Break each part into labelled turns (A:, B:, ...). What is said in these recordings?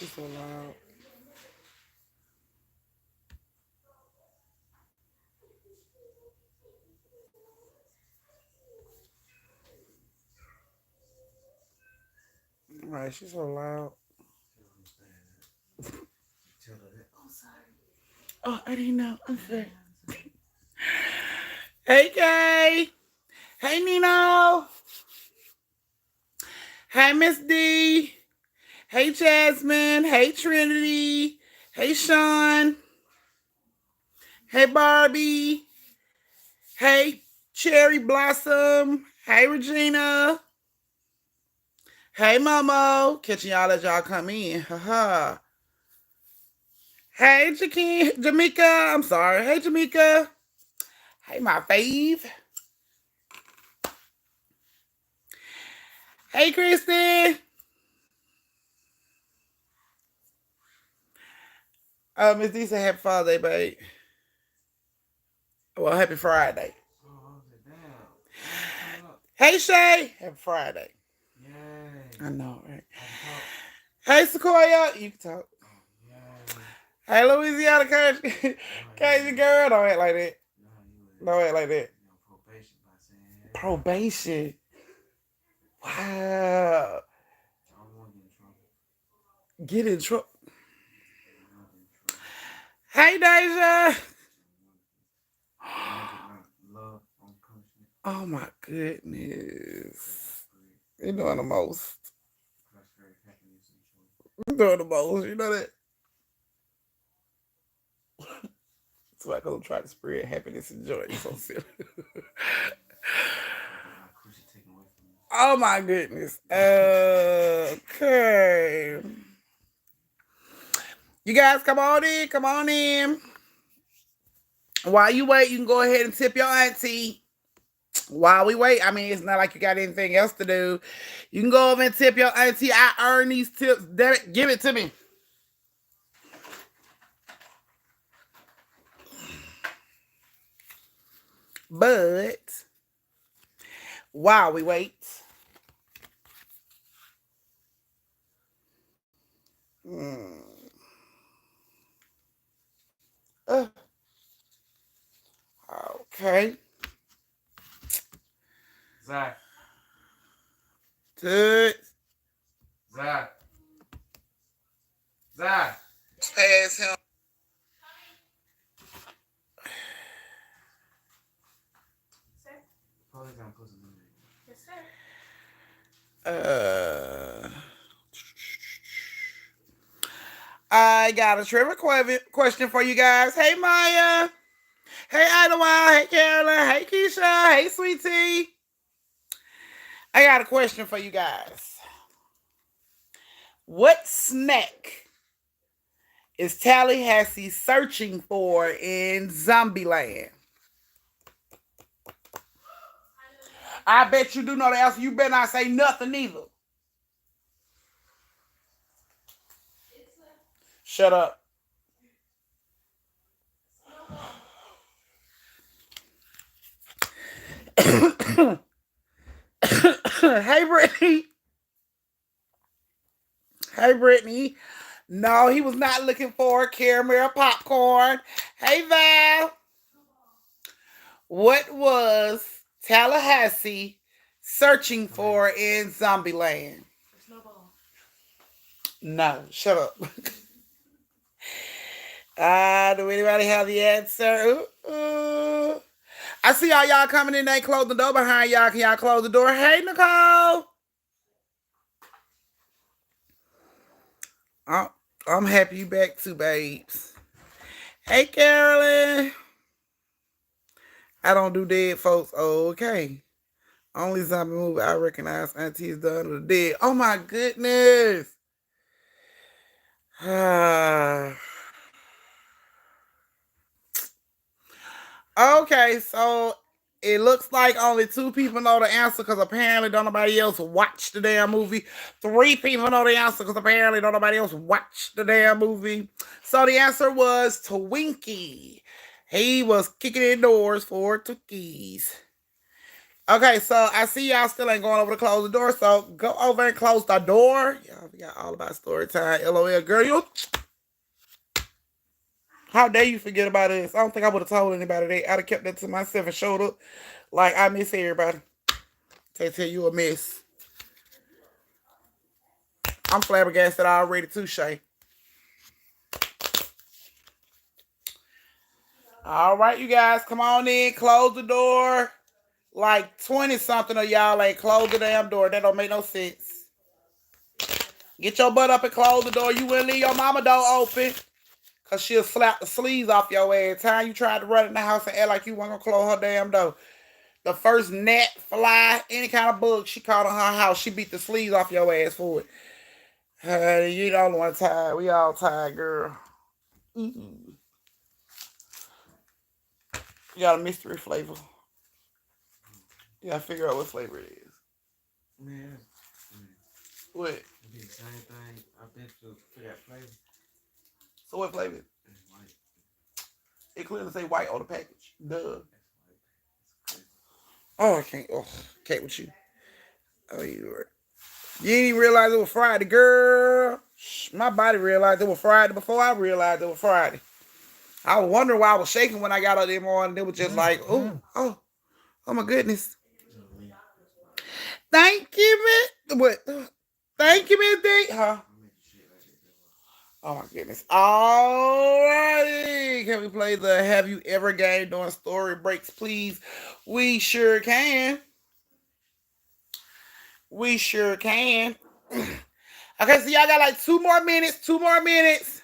A: She's so loud. Right, she's so loud. Oh, I didn't know. I'm sorry. Hey, Kay. Hey, Nino. Hey, Miss D. Hey, Jasmine. Hey, Trinity. Hey, Sean. Hey, Barbie. Hey, Cherry Blossom. Hey, Regina. Hey, Momo. Catching y'all as y'all come in. Haha. Hey, Jamaica. I'm sorry. Hey, Jamaica. Hey, my fave. Hey, Christy. Miss D said happy Father's Day, babe. Well, happy Friday. Hey, Shay. Happy Friday. Yay. I know, right? Hey, Sequoia. You can talk. Hey, Louisiana crazy girl. Don't act like that. Don't act like that. Probation. Wow. Get in trouble. Hey, Deja. Oh, my goodness. You're doing the most. You're doing the most. You know that? So I go try to spread happiness and joy. You're so silly. Oh my goodness. Okay. You guys come on in. Come on in. While you wait, you can go ahead and tip your auntie. While we wait, I mean, it's not like you got anything else to do. You can go over and tip your auntie. I earn these tips. Damn it, give it to me. But while we wait, uh, okay.
B: Zach.
A: Good.
B: Zach. Zach.
A: Ask him.
B: Probably gonna put some in there.
C: Yes, sir.
A: I got a trivia question for you guys. Hey, Maya. Hey, Idlewild. Hey, Carolyn. Hey, Keisha. Hey, Sweet Tea. I got a question for you guys. What snack is Tallahassee searching for in Zombieland? I bet you do know the answer. You better not say nothing either. Shut up. Hey, Brittany. Hey, Brittany. No, he was not looking for caramel popcorn. Hey, Val. What was Tallahassee searching for in Zombieland?
C: Snowball.
A: No, shut up. Do anybody have the answer? I see all y'all coming in. They close the door behind y'all. Can y'all close the door? Hey, Nicole. I'm happy you back too, babes. Hey, Carolyn. I don't do dead folks. Okay. Only zombie movie I recognize Auntie's done of the dead. Oh my goodness. Okay, so it looks like only 2 people know the answer because apparently don't nobody else watch the damn movie. 3 people know the answer because apparently don't nobody else watch the damn movie. So the answer was Twinkie. He was kicking in doors for Twinkies. Okay, so I see y'all still ain't going over to close the door, so go over and close the door. Y'all forgot all about story time. LOL, girl, you. How dare you forget about this? I don't think I would have told anybody that. I'd have kept that to myself and showed up like I miss everybody. They tell you a miss. I'm flabbergasted already too, Shay. All right, you guys, come on in. Close the door. Like 20 something of y'all ain't close the damn door. That don't make no sense. Get your butt up and close the door. You wouldn't leave your mama door open. Cause she'll slap the sleeves off your ass. Time you tried to run in the house and act like you weren't gonna close her damn door. The first gnat, fly, any kind of bug she caught on her house, she beat the sleeves off your ass for it. You the only one tired. We all tired, girl. Mm-mm. You got a mystery flavor. You gotta figure out what flavor it is.
B: Man,
A: What?
B: it be the same thing. I've been to figure out flavor.
A: So what flavor?
B: It's white.
A: It clearly say white on the package. Duh.
B: It's white. It's crazy.
A: Oh, I can't. Oh, can't with you. Oh, you right. You didn't even realize it was Friday, girl. My body realized it was Friday before I realized it was Friday. I was wondering why I was shaking when I got up that morning. It was just like, oh my goodness. Thank you, man. What? Thank you, Miss D. Huh? Oh my goodness. Alrighty. Can we play the Have You Ever game during story breaks, please? We sure can. We sure can. Okay, so y'all got like 2 more minutes. 2 more minutes.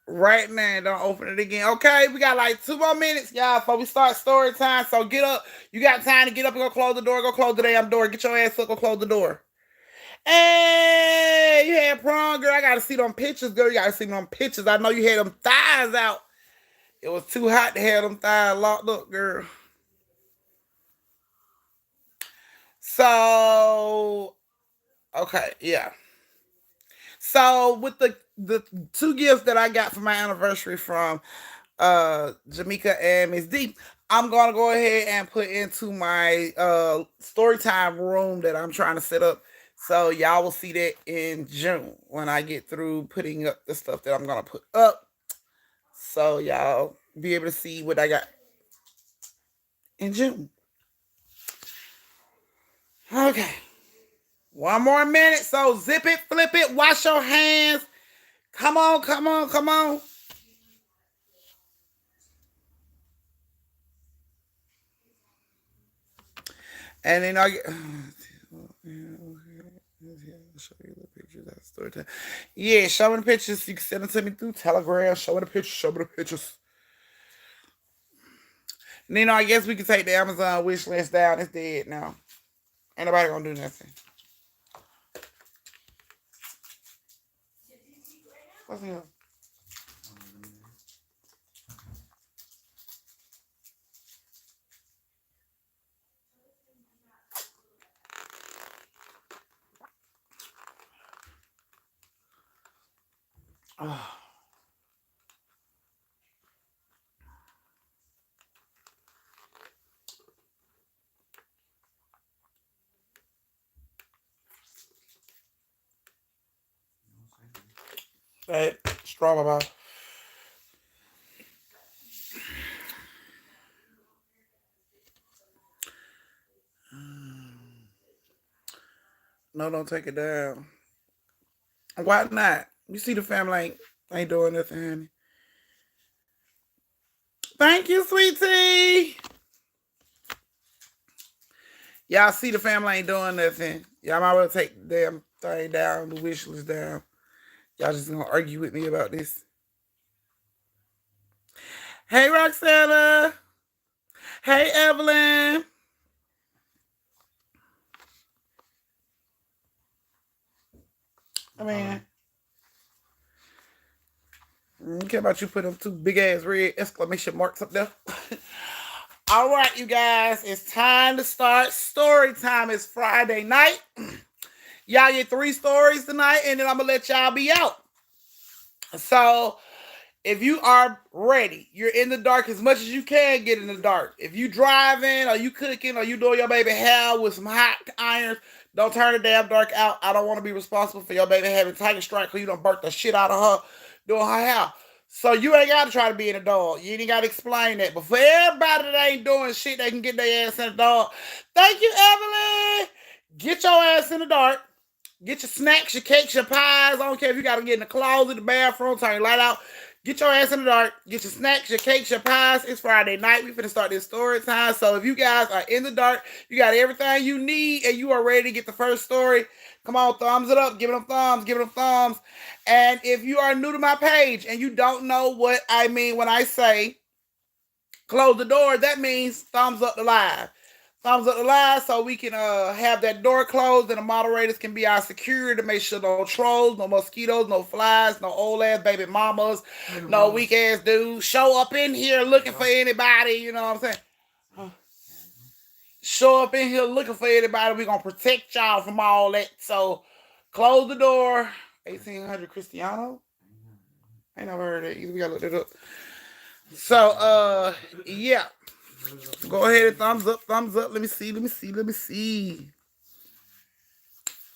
A: Right now, don't open it again. Okay, we got like 2 more minutes, y'all, before we start story time. So get up. You got time to get up and go close the door. Go close the damn door. Get your ass up. Go close the door. Hey, you had prom, girl. I gotta see them pictures, girl. You gotta see them pictures. I know you had them thighs out. It was too hot to have them thighs locked up, girl. So, okay, yeah. So with the 2 gifts that I got for my anniversary from Jamaica and Miss D, I'm gonna go ahead and put into my story time room that I'm trying to set up. So y'all will see that in June when I get through putting up the stuff that I'm gonna put up. So y'all be able to see what I got in June. Okay. 1 more minute. So zip it, flip it, wash your hands. Come on, come on, come on. And then I get show you the pictures. That's story time. Yeah, show me the pictures. You can send them to me through Telegram. Show me the pictures. Show me the pictures. And then I guess we can take the Amazon wish list down. It's dead now. Ain't nobody gonna do nothing. What's here? Oh. Right, strong about. No, don't take it down. Why not? You see the family ain't doing nothing, honey. Thank you, sweetie. Y'all see the family ain't doing nothing. Y'all might well take the damn thing down, the wish list down. Y'all just gonna argue with me about this. Hey, Roxana. Hey, Evelyn. I mean, I don't care about you putting them 2 big-ass red exclamation marks up there. All right, you guys, it's time to start story time. It's Friday night. Y'all get 3 stories tonight, and then I'm going to let y'all be out. So, if you are ready, you're in the dark as much as you can get in the dark. If you driving or you cooking or you doing your baby hair with some hot irons, don't turn the damn dark out. I don't want to be responsible for your baby having tiger strike because you done burnt the shit out of her doing her hair. So you ain't got to try to be in the dark. You ain't got to explain that. But for everybody that ain't doing shit, they can get their ass in the dark. Thank you, Evelyn. Get your ass in the dark. Get your snacks, your cakes, your pies. I don't care if you got to get in the closet, the bathroom, turn your light out. Get your ass in the dark. Get your snacks, your cakes, your pies. It's Friday night. We finna start this story time. So if you guys are in the dark, you got everything you need, and you are ready to get the first story, come on, thumbs it up. Give them thumbs. Give them thumbs. And if you are new to my page and you don't know what I mean when I say close the door, that means thumbs up the live. Thumbs up the live so we can have that door closed and the moderators can be our security to make sure no trolls, no mosquitoes, no flies, no old ass baby mamas, no weak ass dudes show up in here looking for anybody, you know what I'm saying? Show up in here looking for anybody. We're going to protect y'all from all that. So close the door. 1800 Cristiano? I ain't never heard that either. We got to look it up. So, yeah. Go ahead and thumbs up, thumbs up. Let me see.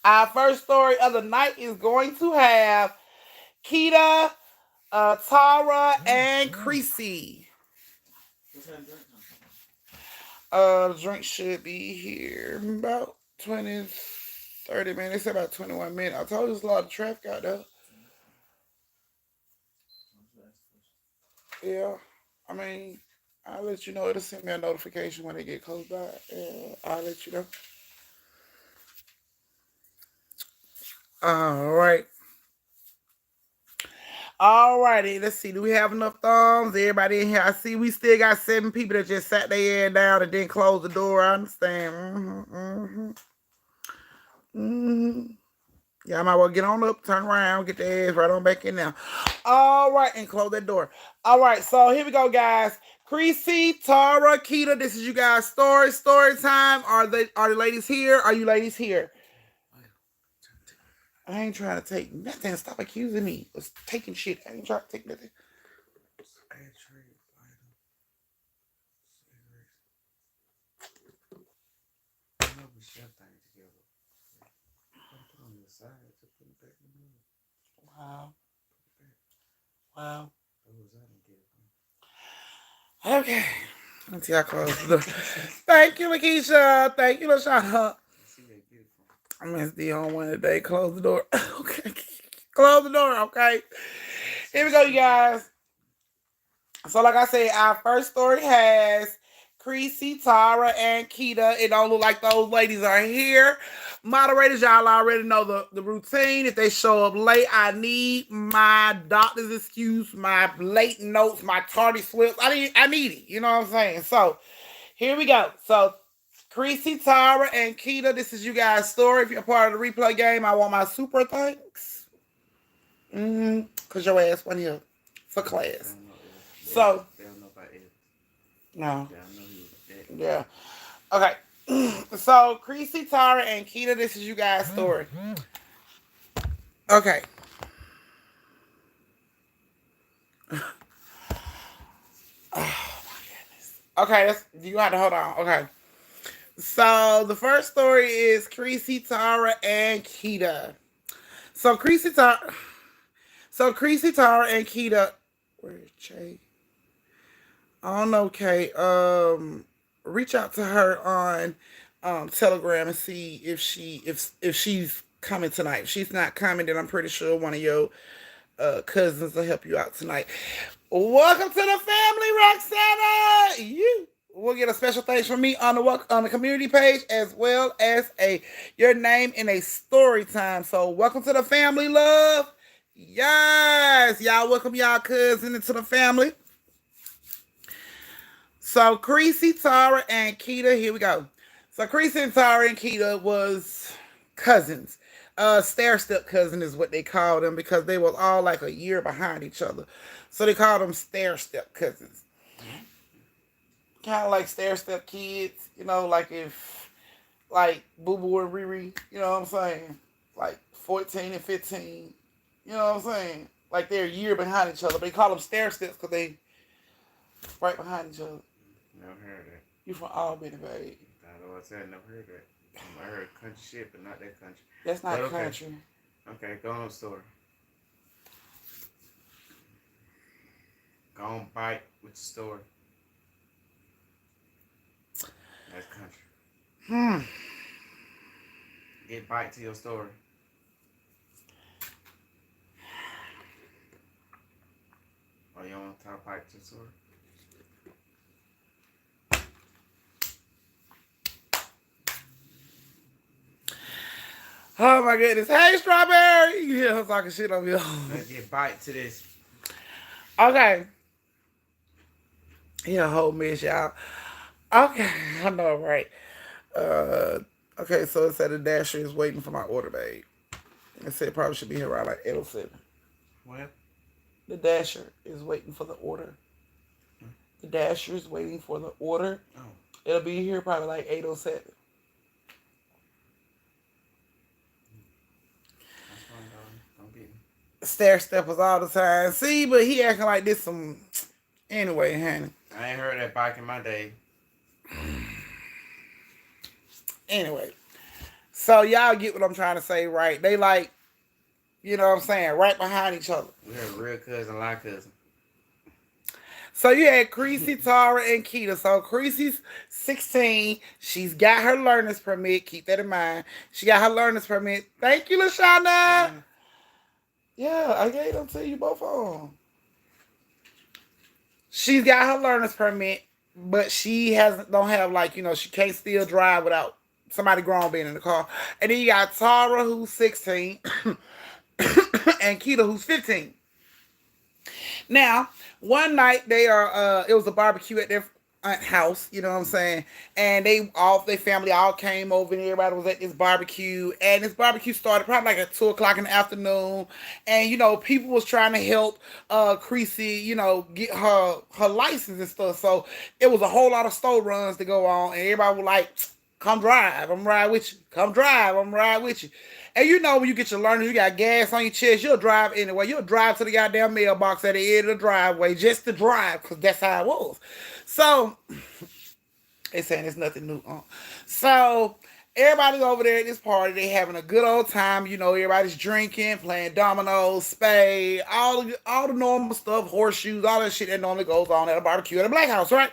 A: Our first story of the night is going to have Keita, Tara, and Creasy. The drink should be here about 20, 30 minutes. It's about 21 minutes. I told you there's a lot of traffic out there. Yeah, I mean, I'll let you know. It'll send me a notification when they get close by. I'll let you know. All right. Alrighty, let's see. Do we have enough thumbs? Everybody in here. I see we still got 7 people that just sat their head down and didn't close the door. I understand. Yeah, I might well get on up, turn around, get their ass right on back in now. All right, and close that door. All right, so here we go, guys. Creasy, Tara, Keita, this is you guys' story time. Are the ladies here? Are you ladies here? I ain't trying to take nothing. Stop accusing me of taking shit. I ain't trying to take nothing. Wow. Okay. Let's see how close the door. Thank you, Lakeisha. Thank you, LaShawn. I missed the on one today. Close the door. Okay. Close the door, okay? Here we go, you guys. So, like I said, our first story has Creasy, Tara, and Keita. It don't look like those ladies are here. Moderators, y'all already know the routine. If they show up late, I need my doctor's excuse, my late notes, my tardy slips. I need it. You know what I'm saying? So, here we go. So, Creasy, Tara, and Keita, this is you guys' story. If you're part of the replay game, I want my super thanks. Because your ass went here for class. So, no. Yeah. Okay. So, Creasy, Tara, and Keita, this is you guys' story. Okay. Oh, my goodness. Okay, you have to hold on. Okay. So, the first story is Creasy, Tara, and Keita. So, Creasy, Tara, and Keita. Where's Jay? I don't know, Kay. Reach out to her on Telegram and see if she's coming tonight. If she's not coming, then I'm pretty sure one of your cousins will help you out tonight. Welcome to the family, Roxana. You will get a special thanks from me on the community page, as well as your name in a story time. So welcome to the family, love. Yes, y'all welcome y'all cousin into the family. So Creasy, Tara, and Keita, here we go. So Creasy and Tara and Keita was cousins. Stair-step cousin is what they called them because they was all like a year behind each other. So they called them stair-step cousins. Kind of like stair-step kids, you know, like if, like Boo Boo and Riri, you know what I'm saying? Like 14 and 15, you know what I'm saying? Like they're a year behind each other. They call them stair steps because they right behind each other.
B: Never heard that.
A: You from Albany, babe.
B: I know what I said. Never heard that. I heard country shit, but not that country.
A: That's not
B: But okay.
A: country.
B: Okay, go on story. Go on bite with the story. That's country. Get bite to your story. Or you want to talk bite to your story?
A: Oh my goodness. Hey, Strawberry. Yeah, I'm talking shit on you.
B: Let's get bite to this.
A: Okay. Yeah, a whole mess, y'all. Okay, I know, right? Okay, so it said the Dasher is waiting for my order, babe. It said it probably should be here around like 8:07.
B: What?
A: The Dasher is waiting for the order. The Dasher is waiting for the order.
B: Oh.
A: It'll be here probably like 8:07.
B: That's fine, darling. Don't get me.
A: Stair steppers all the time. See, but he acting like this some. Anyway, honey.
B: I ain't heard that back in my day.
A: Anyway, so y'all get what I'm trying to say, right? They like, you know what I'm saying, right behind each other.
B: We had real cousin, like cousin.
A: So you had Creasy, Tara, and Keita. So Creasy's 16. She's got her learner's permit. Keep that in mind. She got her learner's permit. Thank you, Lashana. Yeah, I gave them to you both on. She's got her learner's permit, but she don't have like, you know, she can't still drive without somebody grown being in the car. And then you got Tara, who's 16, and Keita, who's 15. Now, one night it was a barbecue at their aunt house, you know what I'm saying? And their family all came over and everybody was at this barbecue. And this barbecue started probably like at 2 o'clock in the afternoon. And, you know, people was trying to help Creasy, you know, get her license and stuff. So it was a whole lot of store runs to go on. And everybody was like, come drive, I'm ride with you. Come drive, I'm ride with you. And you know when you get your learners, you got gas on your chest, you'll drive anyway. You'll drive to the goddamn mailbox at the end of the driveway just to drive, because that's how it was. So, they saying it's nothing new. So, everybody's over there at this party. They having a good old time. You know, everybody's drinking, playing dominoes, spade, all the normal stuff, horseshoes, all that shit that normally goes on at a barbecue at a black house, right?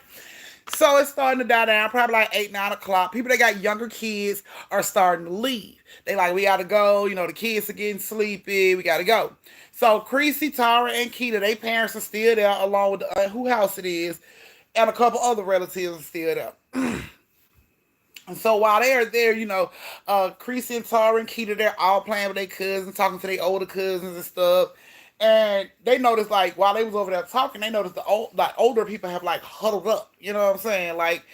A: So it's starting to die down, probably like 8, 9 o'clock. People that got younger kids are starting to leave. They like, we got to go. You know, the kids are getting sleepy. We got to go. So Creasy, Tara, and Keita, their parents are still there along with the who house it is. And a couple other relatives are still there. And so while they're there, you know, Creasy and Tara and Keita, they're all playing with their cousins, talking to their older cousins and stuff. And they noticed, like, while they was over there talking, they noticed the older people have, like, huddled up. You know what I'm saying? Like,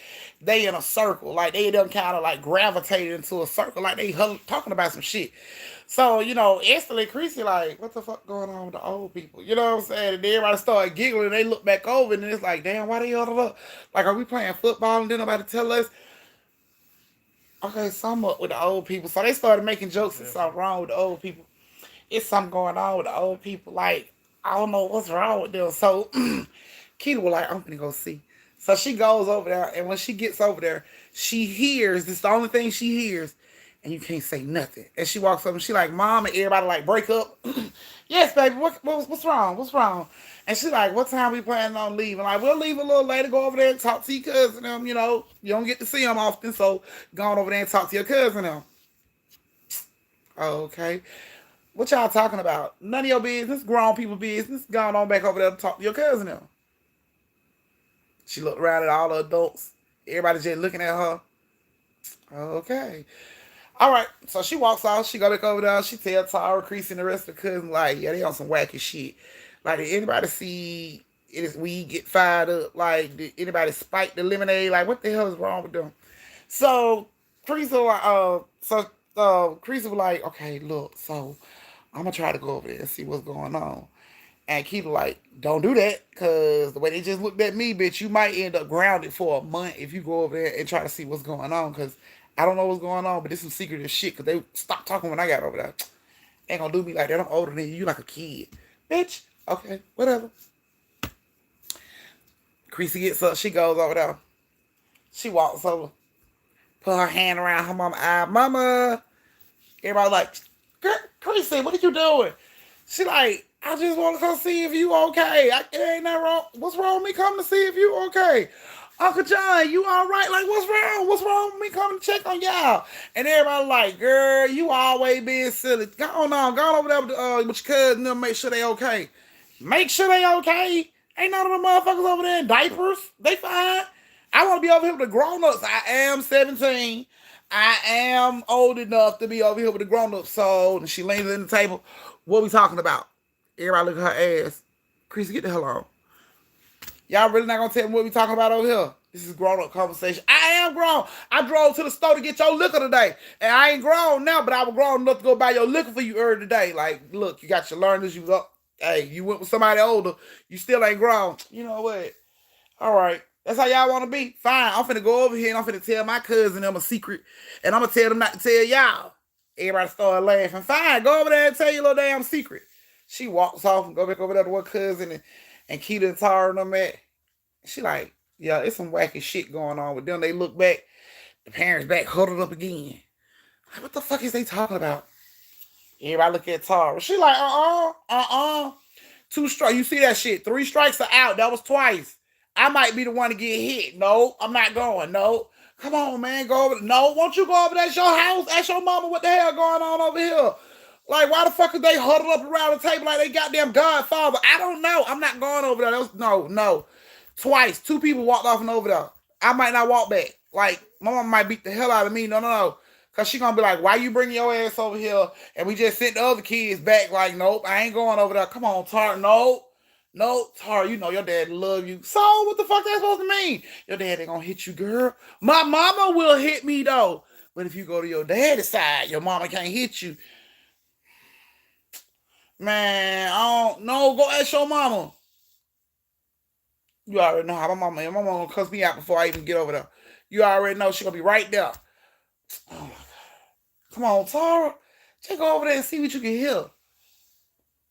A: they in a circle. Like, they done kind of, like, gravitated into a circle. Like, they talking about some shit. So, you know, instantly, Creasy, like, what the fuck going on with the old people? You know what I'm saying? And everybody started giggling, and they look back over, and it's like, damn, why they huddled up? Like, are we playing football, and then nobody tell us? Okay, something up with the old people. So they started making jokes and something wrong with the old people. It's something going on with the old people. Like, I don't know what's wrong with them. So, Keita was like, I'm going to go see. So she goes over there, and when she gets over there, she hears, this is the only thing she hears, and you can't say nothing. And she walks up, and she like, Mom, and everybody like, break up. Yes, baby, what's wrong? What's wrong? And she's like, what time we planning on leaving? Like, we'll leave a little later, go over there and talk to your cousin. You know, you don't get to see them often, so go on over there and talk to your cousin. Okay. What y'all talking about? None of your business, grown people business. Going on back over there to talk to your cousin now. She looked around at all the adults. Everybody just looking at her. Okay. All right. So she walks off. She go back over there. She tell Tara, Creasy, and the rest of the cousins, like, yeah, they on some wacky shit. Like, did anybody see weed get fired up? Like, did anybody spike the lemonade? Like, what the hell is wrong with them? So Creasy was like, okay, look, so I'm going to try to go over there and see what's going on. And Keita like, don't do that, because the way they just looked at me, bitch, you might end up grounded for a month if you go over there and try to see what's going on, because I don't know what's going on, but this some secretive shit, because they stopped talking when I got over there. Ain't going to do me like that. I'm older than you. You like a kid. Bitch. Okay, whatever. Creasy gets up. She goes over there. She walks over. Put her hand around her mama's eye. Mama. Everybody like, Creasy, what are you doing? She like, I just want to come see if you okay. It ain't nothing wrong. What's wrong with me coming to see if you okay? Uncle John, you all right? Like, what's wrong? What's wrong with me coming to check on y'all? And everybody like, girl, you always being silly. Go on, over there with your cousin and make sure they okay. Make sure they okay. Ain't none of them motherfuckers over there in diapers. They fine. I want to be over here with the grown-ups. I am 17. I am old enough to be over here with the grown-ups. So, and she leans in the table. What we talking about? Everybody look at her ass. Creasy, get the hell on. Y'all really not gonna tell me what we talking about over here? This is grown-up conversation. I am grown. I drove to the store to get your liquor today. And I ain't grown now, but I was grown enough to go buy your liquor for you earlier today. Like, look, you got your learners. You was up. Hey, you went with somebody older. You still ain't grown. You know what? All right. That's how y'all want to be? Fine. I'm finna go over here and I'm finna tell my cousin them a secret. And I'm gonna tell them not to tell y'all. Everybody started laughing. Fine. Go over there and tell your little damn secret. She walks off and go back over there to her cousin and Keita and Tara and them at. She like, yeah, it's some wacky shit going on with them. They look back. The parents back huddled up again. Like, what the fuck is they talking about? Everybody look at Tara. She like, 2 strikes. You see that shit? 3 strikes are out. That was twice. I might be the one to get hit. No, I'm not going. No. Come on, man. Go over. No, won't you go over there? That's your house. Ask your mama what the hell going on over here. Like, why the fuck are they huddled up around the table like they goddamn Godfather? I don't know. I'm not going over there. No. Twice. 2 people walked off and over there. I might not walk back. Like, my mama might beat the hell out of me. No. Because she going to be like, why you bringing your ass over here? And we just sent the other kids back like, nope, I ain't going over there. Come on, Tar. No, Tar, you know your dad love you. So what the fuck that supposed to mean? Your dad ain't gonna hit you, girl. My mama will hit me though. But if you go to your daddy's side, your mama can't hit you. Man, I don't know. Go ask your mama. You already know how my mama gonna cuss me out before I even get over there. You already know she gonna be right there. Oh my God. Come on, Tara. Take over there and see what you can hear.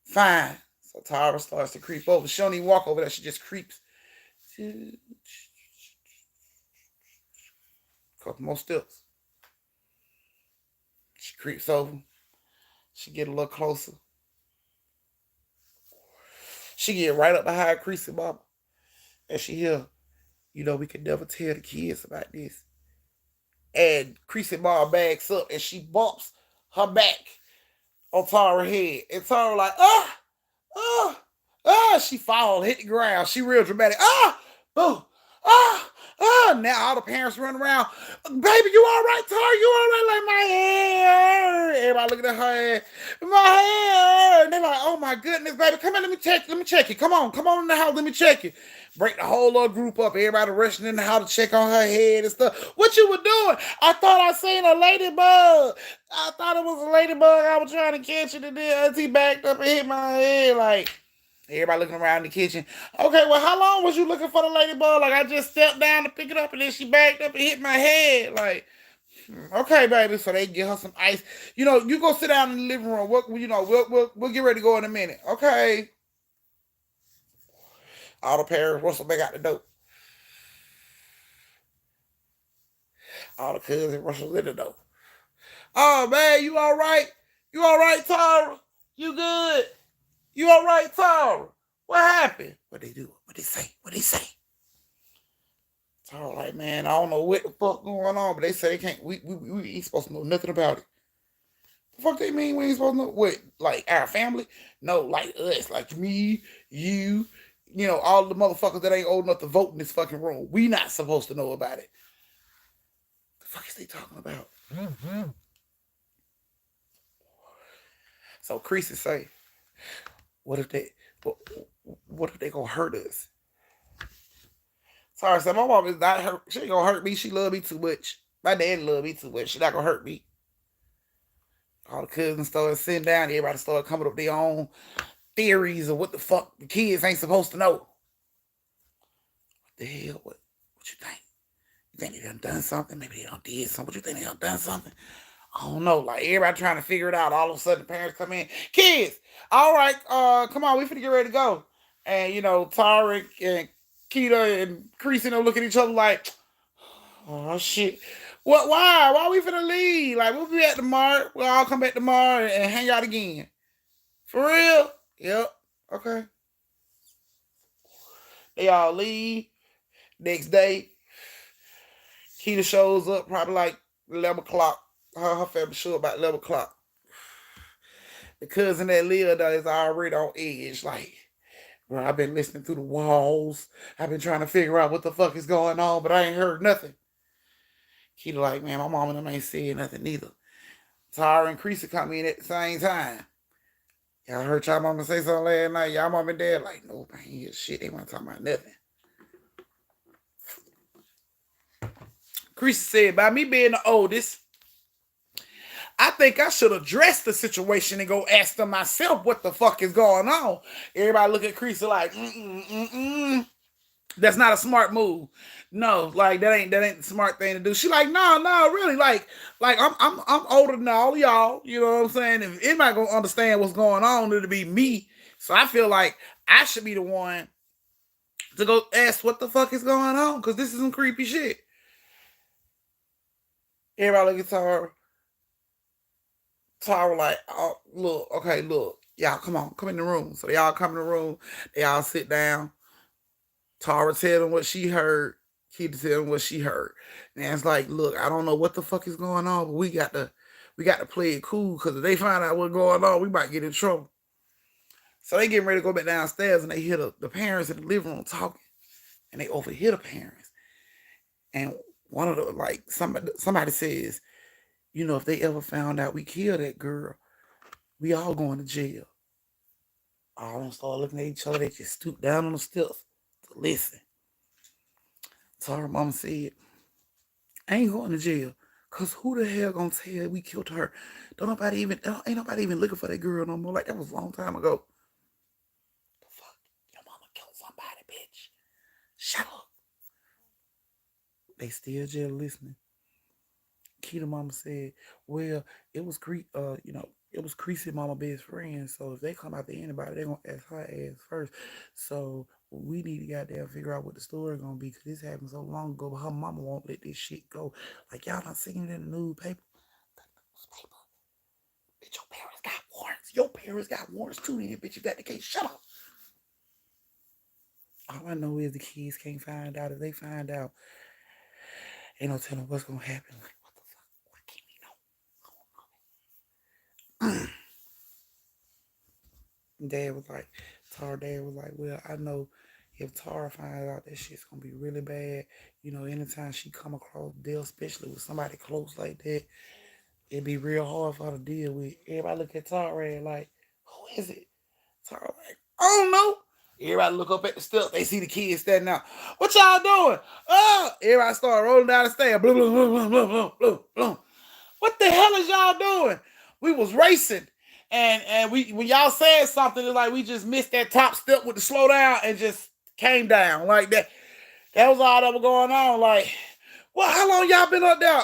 A: Fine. So Tara starts to creep over. She don't even walk over there. She just creeps. Couple more steps. She creeps over. She get a little closer. She get right up behind Creasy Mama. And she hear, you know, we could never tell the kids about this. And Creasy Mama backs up and she bumps her back on Tara's head. And Tara like, she fall, hit the ground. She real dramatic. Boom. Now all the parents run around. Baby, you all right, Tara? You all right? Like, my hair. Everybody looking at her head. My hair. And they're like, oh my goodness, baby. Come here, let me check it. Come on in the house, let me check it. Break the whole little group up. Everybody rushing in the house to check on her head and stuff. What you were doing? I thought I seen a ladybug. I thought it was a ladybug. I was trying to catch it, and then Auntie backed up and hit my head. Like, everybody looking around the kitchen. Okay, well, how long was you looking for the ladybug? Like, I just stepped down to pick it up, and then she backed up and hit my head. Like, okay, baby. So they get her some ice. You know, you go sit down in the living room. We'll get ready to go in a minute. Okay. All the parents rustle back out the door. All the cousins rustle in the door. Oh, man, you all right? You all right, Tara? You good? You all right, Tara? What happened? What they do? What they say? Tara like, man, I don't know what the fuck going on, but they say they can't. We ain't supposed to know nothing about it. The fuck they mean we ain't supposed to know? What, like our family? No, like us, like me, you. You know, all the motherfuckers that ain't old enough to vote in this fucking room. We not supposed to know about it. The fuck is they talking about? Mm-hmm. So Creasy say, what if they gonna hurt us? Sorry, so my mom is not hurt. She ain't gonna hurt me. She love me too much. My dad love me too much. She not gonna hurt me. All the cousins started sitting down. Everybody started coming up with their own theories of what the fuck the kids ain't supposed to know. What the hell? What you think? You think they done something? Maybe they done did something. What you think they done something? I don't know, like everybody trying to figure it out. All of a sudden, the parents come in. Kids, all right, come on, we finna get ready to go. And Tarek and Keita and Creasy look at each other like, oh shit. What? Why? Why we finna leave? Like we'll be at tomorrow. We'll all come back tomorrow and hang out again. For real? Yep. Okay. They all leave. Next day, Keita shows up probably like 11 o'clock. Her family show up about 11 o'clock. The cousin that lived there is already on edge. Like, bro, I've been listening through the walls. I've been trying to figure out what the fuck is going on, but I ain't heard nothing. Keita like, man, my mom and them ain't saying nothing neither. Tara and Creasy come in at the same time. Y'all heard y'all mama say something last night? Y'all mom and dad like, no, I ain't hear shit. They weren't talking about nothing. Creasy said, by me being the oldest, I think I should address the situation and go ask them myself what the fuck is going on. Everybody look at Creasy like, that's not a smart move. No, like that ain't the smart thing to do. She like, no, really, like I'm older than all y'all. You know what I'm saying? If anybody gonna understand what's going on, it'll be me. So I feel like I should be the one to go ask what the fuck is going on, because this is some creepy shit. Everybody look at Tara. Tara like, oh, look, y'all come in the room. So they all come in the room. They all sit down. Tara tell them what she heard. Keita tell them what she heard. And it's like, look, I don't know what the fuck is going on, but we got to play it cool, because if they find out what's going on, we might get in trouble. So they getting ready to go back downstairs, and they hear the parents in the living room talking, and they overhear the parents. And one of the, like, somebody says, if they ever found out we killed that girl, we all going to jail. All of them start looking at each other. They just stoop down on the steps to listen. Tara mama said, I ain't going to jail, because who the hell gonna tell we killed her? Ain't nobody even looking for that girl no more. Like, that was a long time ago. The fuck? Your mama killed somebody, bitch. Shut up. They still just listening. Keita mama said, well, it was Creasy mama best friend, so if they come after anybody, they're gonna ask her ass first. So we need to goddamn figure out what the story gonna be, because this happened so long ago, but her mama won't let this shit go. Like, y'all done seen it in the newspaper. The newspaper. Bitch, your parents got warrants. Your parents got warrants too, then, bitch. You got the case. Shut up. All I know is the kids can't find out. If they find out, ain't no telling what's gonna happen. Like, what the fuck? Why can't we know? Tara dad was like, well, I know if Tara finds out, that shit's gonna be really bad. Anytime she come across death, especially with somebody close like that, it'd be real hard for her to deal with. Everybody look at Tara like, who is it? Tara like, I don't know. Everybody look up at the steps. They see the kids standing out. What y'all doing? Oh, everybody start rolling down the stairs. Blum, blum, blum, blum, blum, blum, blum. What the hell is y'all doing? We was racing. And we, when y'all said something, it's like we just missed that top step with the slow down and just came down like that. That was all that was going on. Like, well, how long y'all been up there?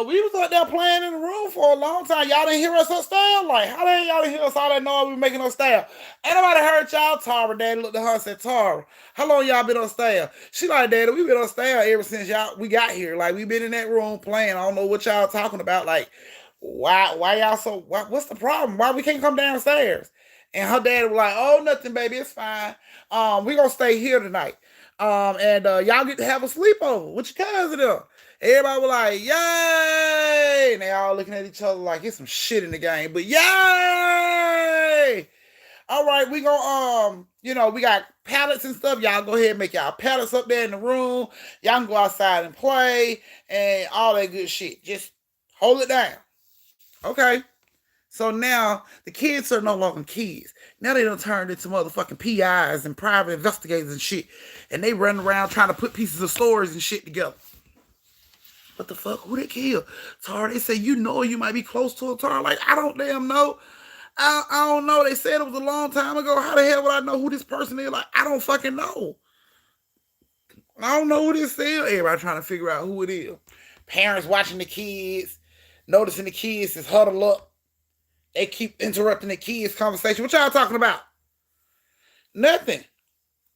A: We was up there playing in the room for a long time. Y'all didn't hear us upstairs? Like, how the hell y'all didn't hear us all that noise we making upstairs? Ain't nobody heard y'all. Tara, daddy looked at her and said, Tara, how long y'all been upstairs? She like, daddy, we been upstairs ever since we got here. Like, we been in that room playing. I don't know what y'all talking about. Like, why y'all so, what's the problem? Why we can't come downstairs? And her daddy was like, oh, nothing, baby, it's fine. We gonna stay here tonight. And y'all get to have a sleepover with your cousin. Everybody was like, yay! And they all looking at each other like it's some shit in the game, but yay! All right, we gonna we got pallets and stuff. Y'all go ahead and make y'all pallets up there in the room. Y'all can go outside and play and all that good shit. Just hold it down. Okay. So now the kids are no longer kids. Now they done turned into motherfucking PIs and private investigators and shit. And they run around trying to put pieces of stories and shit together. What the fuck? Who they kill? Tara, they say, you might be close to a Tara. Like, I don't damn know. I don't know. They said it was a long time ago. How the hell would I know who this person is? Like, I don't fucking know. I don't know who this is. Everybody trying to figure out who it is. Parents watching the kids. noticing the kids is huddled up. They keep interrupting the kids' conversation. What y'all talking about? Nothing.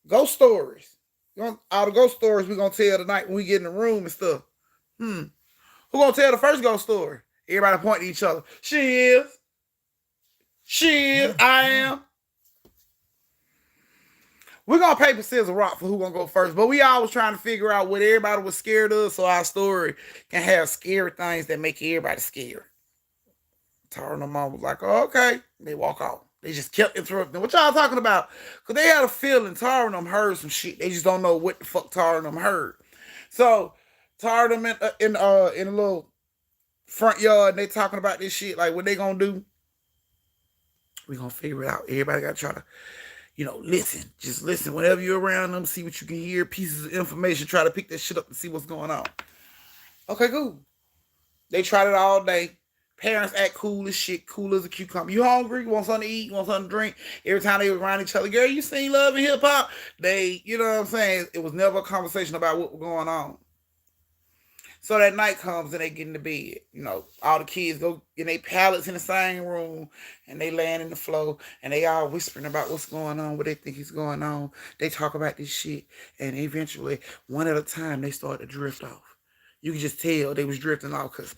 A: Ghost stories. All the ghost stories we're going to tell tonight when we get in the room and stuff. Who going to tell the first ghost story? Everybody point to each other. She is. I am. We're going to paper, scissors, rock for who going to go first. But we always trying to figure out what everybody was scared of so our story can have scary things that make everybody scared. Tara and her mom was like, oh, okay. They walk off. They just kept interrupting. What y'all talking about? Because they had a feeling Tara and them heard some shit. They just don't know what the fuck Tara and them heard. So Tara and them in a little front yard, and they talking about this shit, like what they gonna do. We gonna figure it out. Everybody gotta try to, listen. Just listen. Whenever you're around them, see what you can hear, pieces of information, try to pick that shit up and see what's going on. Okay, cool. They tried it all day. Parents act cool as shit, cool as a cucumber. You hungry? You want something to eat? You want something to drink? Every time they were around each other, girl, you seen Love and Hip Hop? They, you know what I'm saying? It was never a conversation about what was going on. So that night comes and they get into bed. All the kids go in their pallets in the same room and they laying in the floor and they all whispering about what's going on, what they think is going on. They talk about this shit and eventually, one at a time, they start to drift off. You can just tell they was drifting off because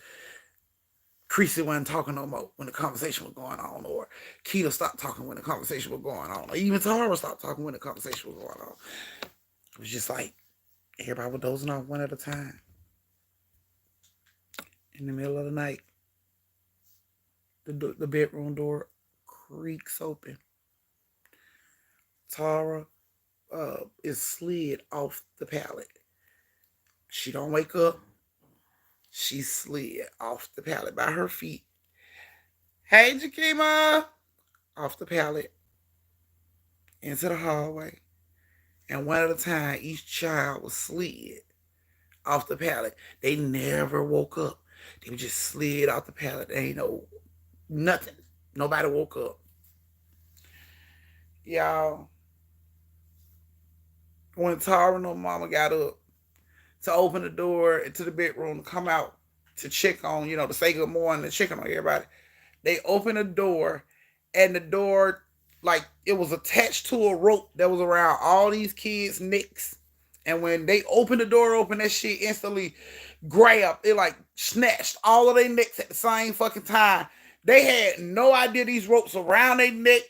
A: Creasy wasn't talking no more when the conversation was going on, or Keita stopped talking when the conversation was going on, or even Tara stopped talking when the conversation was going on. It was just like everybody was dozing off one at a time. In the middle of the night, the bedroom door creaks open. Tara is slid off the pallet. She don't wake up. She slid off the pallet by her feet. Hey, Jakima! Off the pallet. Into the hallway. And one at a time, each child was slid off the pallet. They never woke up. They just slid off the pallet. They ain't no nothing. Nobody woke up. Y'all, when Tara and her mama got up to open the door into the bedroom to come out to check on, to say good morning and check on everybody, they opened the door and the door, like, it was attached to a rope that was around all these kids' necks. And when they opened the door open, that shit instantly grabbed. It like snatched all of their necks at the same fucking time. They had no idea these ropes around their neck.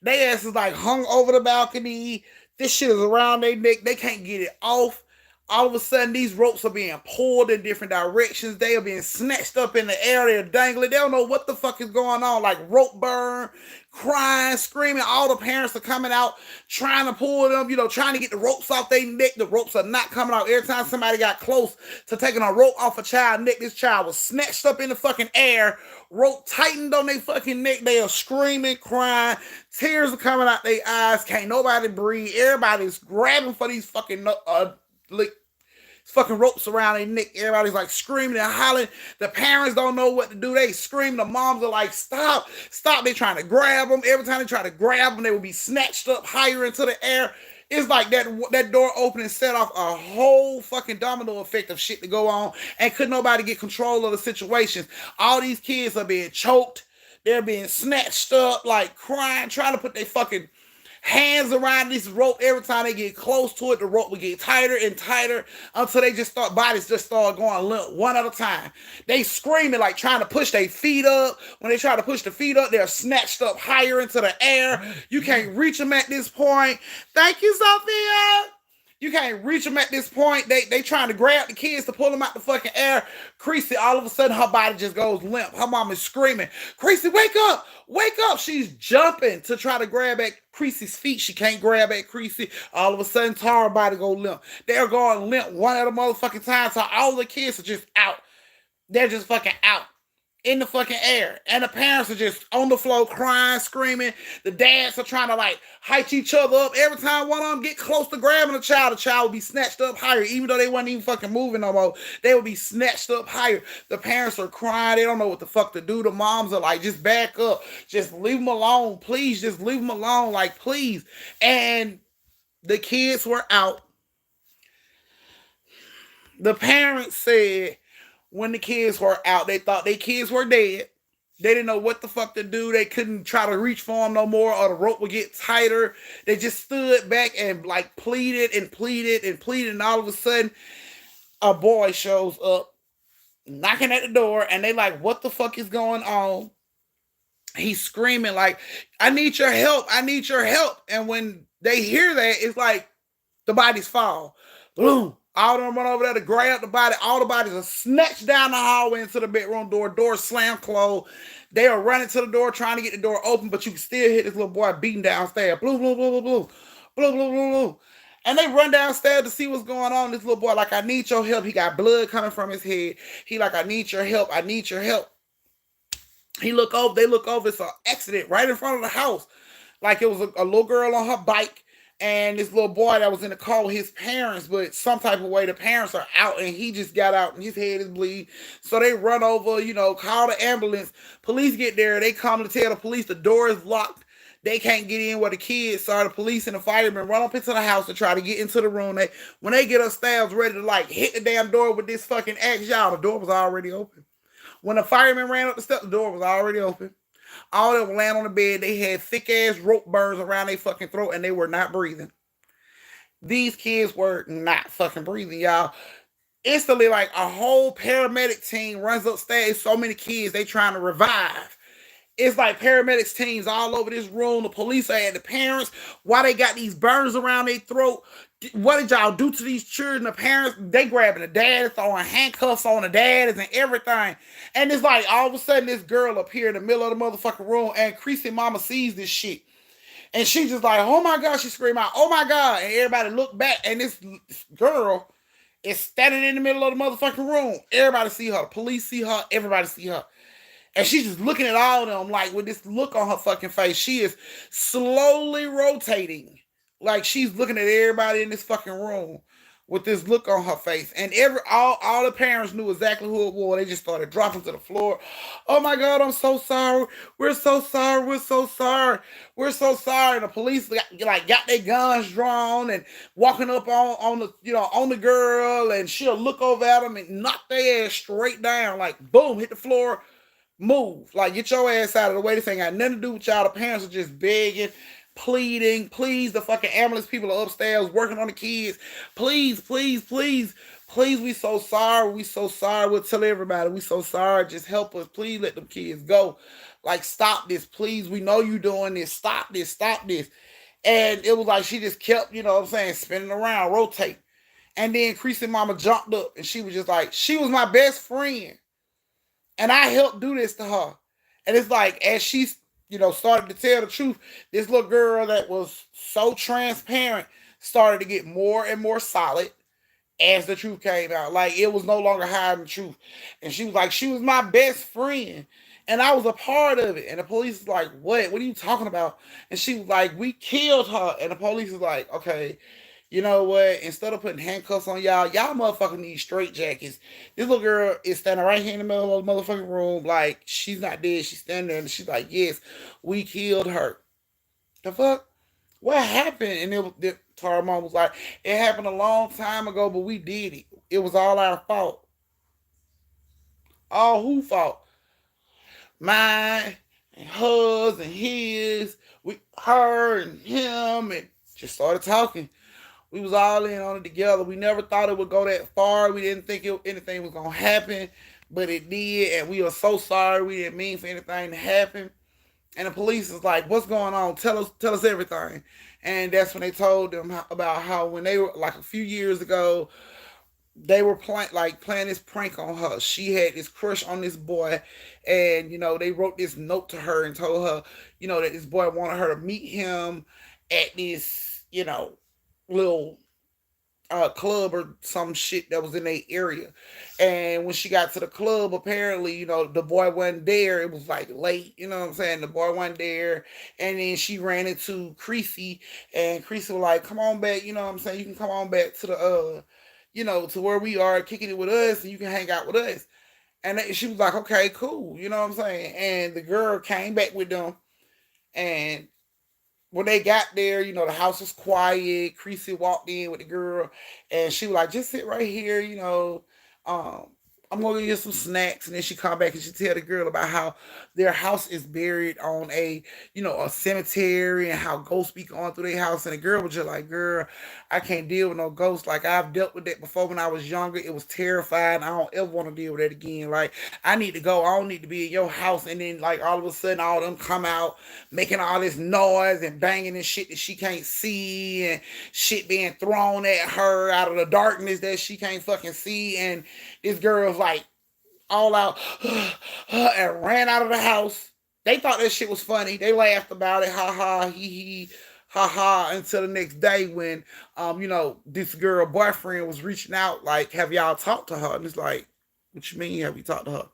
A: They asses like hung over the balcony. This shit is around their neck. They can't get it off. All of a sudden, these ropes are being pulled in different directions. They are being snatched up in the air. They're dangling. They don't know what the fuck is going on. Like rope burn, crying, screaming. All the parents are coming out trying to pull them, trying to get the ropes off their neck. The ropes are not coming out. Every time somebody got close to taking a rope off a child's neck, this child was snatched up in the fucking air. Rope tightened on their fucking neck. They are screaming, crying. Tears are coming out their eyes. Can't nobody breathe. Everybody's grabbing for these fucking fucking ropes around their neck. Everybody's like screaming and hollering. The parents don't know what to do. They scream. The moms are like, stop. They trying to grab them. Every time they try to grab them, they will be snatched up higher into the air. It's like that door opening set off a whole fucking domino effect of shit to go on, and could nobody get control of the situations. All these kids are being choked. They're being snatched up, like crying, trying to put their fucking hands around this rope. Every time they get close to it, the rope will get tighter and tighter until bodies just start going limp one at a time. They screaming, like trying to push their feet up. When they try to push the feet up, they're snatched up higher into the air. You can't reach them at this point. Thank you, Sophia. You can't reach them at this point. They trying to grab the kids to pull them out the fucking air. Creasy, all of a sudden, her body just goes limp. Her mom is screaming, Creasy, wake up! Wake up! She's jumping to try to grab at Creasy's feet. She can't grab at Creasy. All of a sudden, Tara's body go limp. They're going limp one at a motherfucking time. So all the kids are just out. They're just fucking out in the fucking air. And the parents are just on the floor crying, screaming. The dads are trying to like hike each other up. Every time one of them get close to grabbing the child will be snatched up higher. Even though they wasn't even fucking moving no more, they would be snatched up higher. The parents are crying. They don't know what the fuck to do. The moms are like, just back up. Just leave them alone. Please, just leave them alone. Like, please. And the kids were out. The parents said, when the kids were out. They thought their kids were dead. They didn't know what the fuck to do. They couldn't try to reach for them no more, or the rope would get tighter. They just stood back and like pleaded and pleaded and pleaded, and all of a sudden, a boy shows up knocking at the door, and they like, what the fuck is going on? He's screaming like, I need your help, I need your help. And when they hear that, it's like the bodies fall. Boom. All of them run over there to grab the body. All the bodies are snatched down the hallway into the bedroom door. Door slammed closed. They are running to the door, trying to get the door open, but you can still hear this little boy beating downstairs. Blue, blue, blue, blue, blue. Blue, blue, blue, blue. And they run downstairs to see what's going on. This little boy, like, I need your help. He got blood coming from his head. He like, I need your help. I need your help. He look over. They look over. It's an accident right in front of the house. Like it was a little girl on her bike and this little boy that was in the car with his parents, but some type of way the parents are out and he just got out and his head is bleeding. So they run over, call the ambulance. Police get there. They come to tell the police the door is locked. They can't get in where the kids are. The police and the firemen run up into the house to try to get into the room. When they get upstairs ready to like hit the damn door with this fucking axe, y'all, the door was already open. When the firemen ran up the steps, the door was already open. All of them were laying on the bed. They had thick ass rope burns around their fucking throat and they were not breathing. These kids were not fucking breathing, y'all. Instantly, like a whole paramedic team runs upstairs. So many kids they trying to revive. It's like paramedics teams all over this room. The police are at the parents. Why they got these burns around their throat? What did y'all do to these children? The parents, they grabbing the dad, throwing handcuffs on the dads and everything. And it's like all of a sudden this girl appeared in the middle of the motherfucking room and Creasy mama sees this shit. And she just like, oh my God, she screamed out, oh my God. And everybody look back and this girl is standing in the middle of the motherfucking room. Everybody see her. The police see her. Everybody see her. And she's just looking at all of them like with this look on her fucking face. She is slowly rotating. Like she's looking at everybody in this fucking room with this look on her face. And all the parents knew exactly who it was. They just started dropping to the floor. Oh my God, I'm so sorry. We're so sorry. We're so sorry. We're so sorry. And the police got their guns drawn and walking up on the girl, and she'll look over at them and knock their ass straight down. Like boom, hit the floor. Move. Like, get your ass out of the way. This ain't got nothing to do with y'all. The parents are just begging, pleading. Please, the fucking ambulance people are upstairs working on the kids. Please, please, please, please, we so sorry. We so sorry. We'll tell everybody. We so sorry. Just help us. Please let them kids go. Like, stop this. Please, we know you doing this. Stop this. Stop this. And it was like she just kept, spinning around, rotate. And then Creasy mama jumped up and she was just like, she was my best friend. And I helped do this to her. And it's like, as she, started to tell the truth, this little girl that was so transparent started to get more and more solid as the truth came out. Like, it was no longer hiding the truth. And she was like, she was my best friend. And I was a part of it. And the police was like, what? What are you talking about? And she was like, we killed her. And the police was like, okay, you know what? Instead of putting handcuffs on y'all motherfucking need straight jackets. This little girl is standing right here in the middle of the motherfucking room. Like, she's not dead. She's standing there and she's like, yes, we killed her. The fuck? What happened? And Tara mom was like, it happened a long time ago, but we did it. It was all our fault. All who fault? Mine and hers and his. Her and him, and just started talking. We was all in on it together. We never thought it would go that far. We didn't think anything was going to happen, but it did. And we are so sorry. We didn't mean for anything to happen. And the police is like, what's going on? Tell us everything. And that's when they told them about how when they were like a few years ago, they were playing this prank on her. She had this crush on this boy. And, they wrote this note to her and told her, that this boy wanted her to meet him at this, little club or some shit that was in their area. And when she got to the club, apparently, the boy wasn't there. It was like late, you know what I'm saying? The boy wasn't there. And then she ran into Creasy, and Creasy was like, come on back, you know what I'm saying? You can come on back to the, to where we are, kicking it with us, and you can hang out with us. And she was like, okay, cool, you know what I'm saying? And the girl came back with them, and when they got there, the house was quiet. Creasy walked in with the girl, and she was like, just sit right here, on I'm gonna get some snacks, and then she come back and she tell the girl about how their house is buried on a cemetery and how ghosts be going through their house. And the girl was just like, "Girl, I can't deal with no ghosts. Like I've dealt with that before when I was younger. It was terrifying. I don't ever want to deal with that again. Like I need to go. I don't need to be in your house." And then like all of a sudden, all of them come out making all this noise and banging and shit that she can't see, and shit being thrown at her out of the darkness that she can't fucking see. And this girl's like all out and ran out of the house. They thought that shit was funny. They laughed about it. Ha ha, he he, ha ha. Until the next day when, this girl boyfriend was reaching out like, "Have y'all talked to her?" And it's like, "What you mean? Have you talked to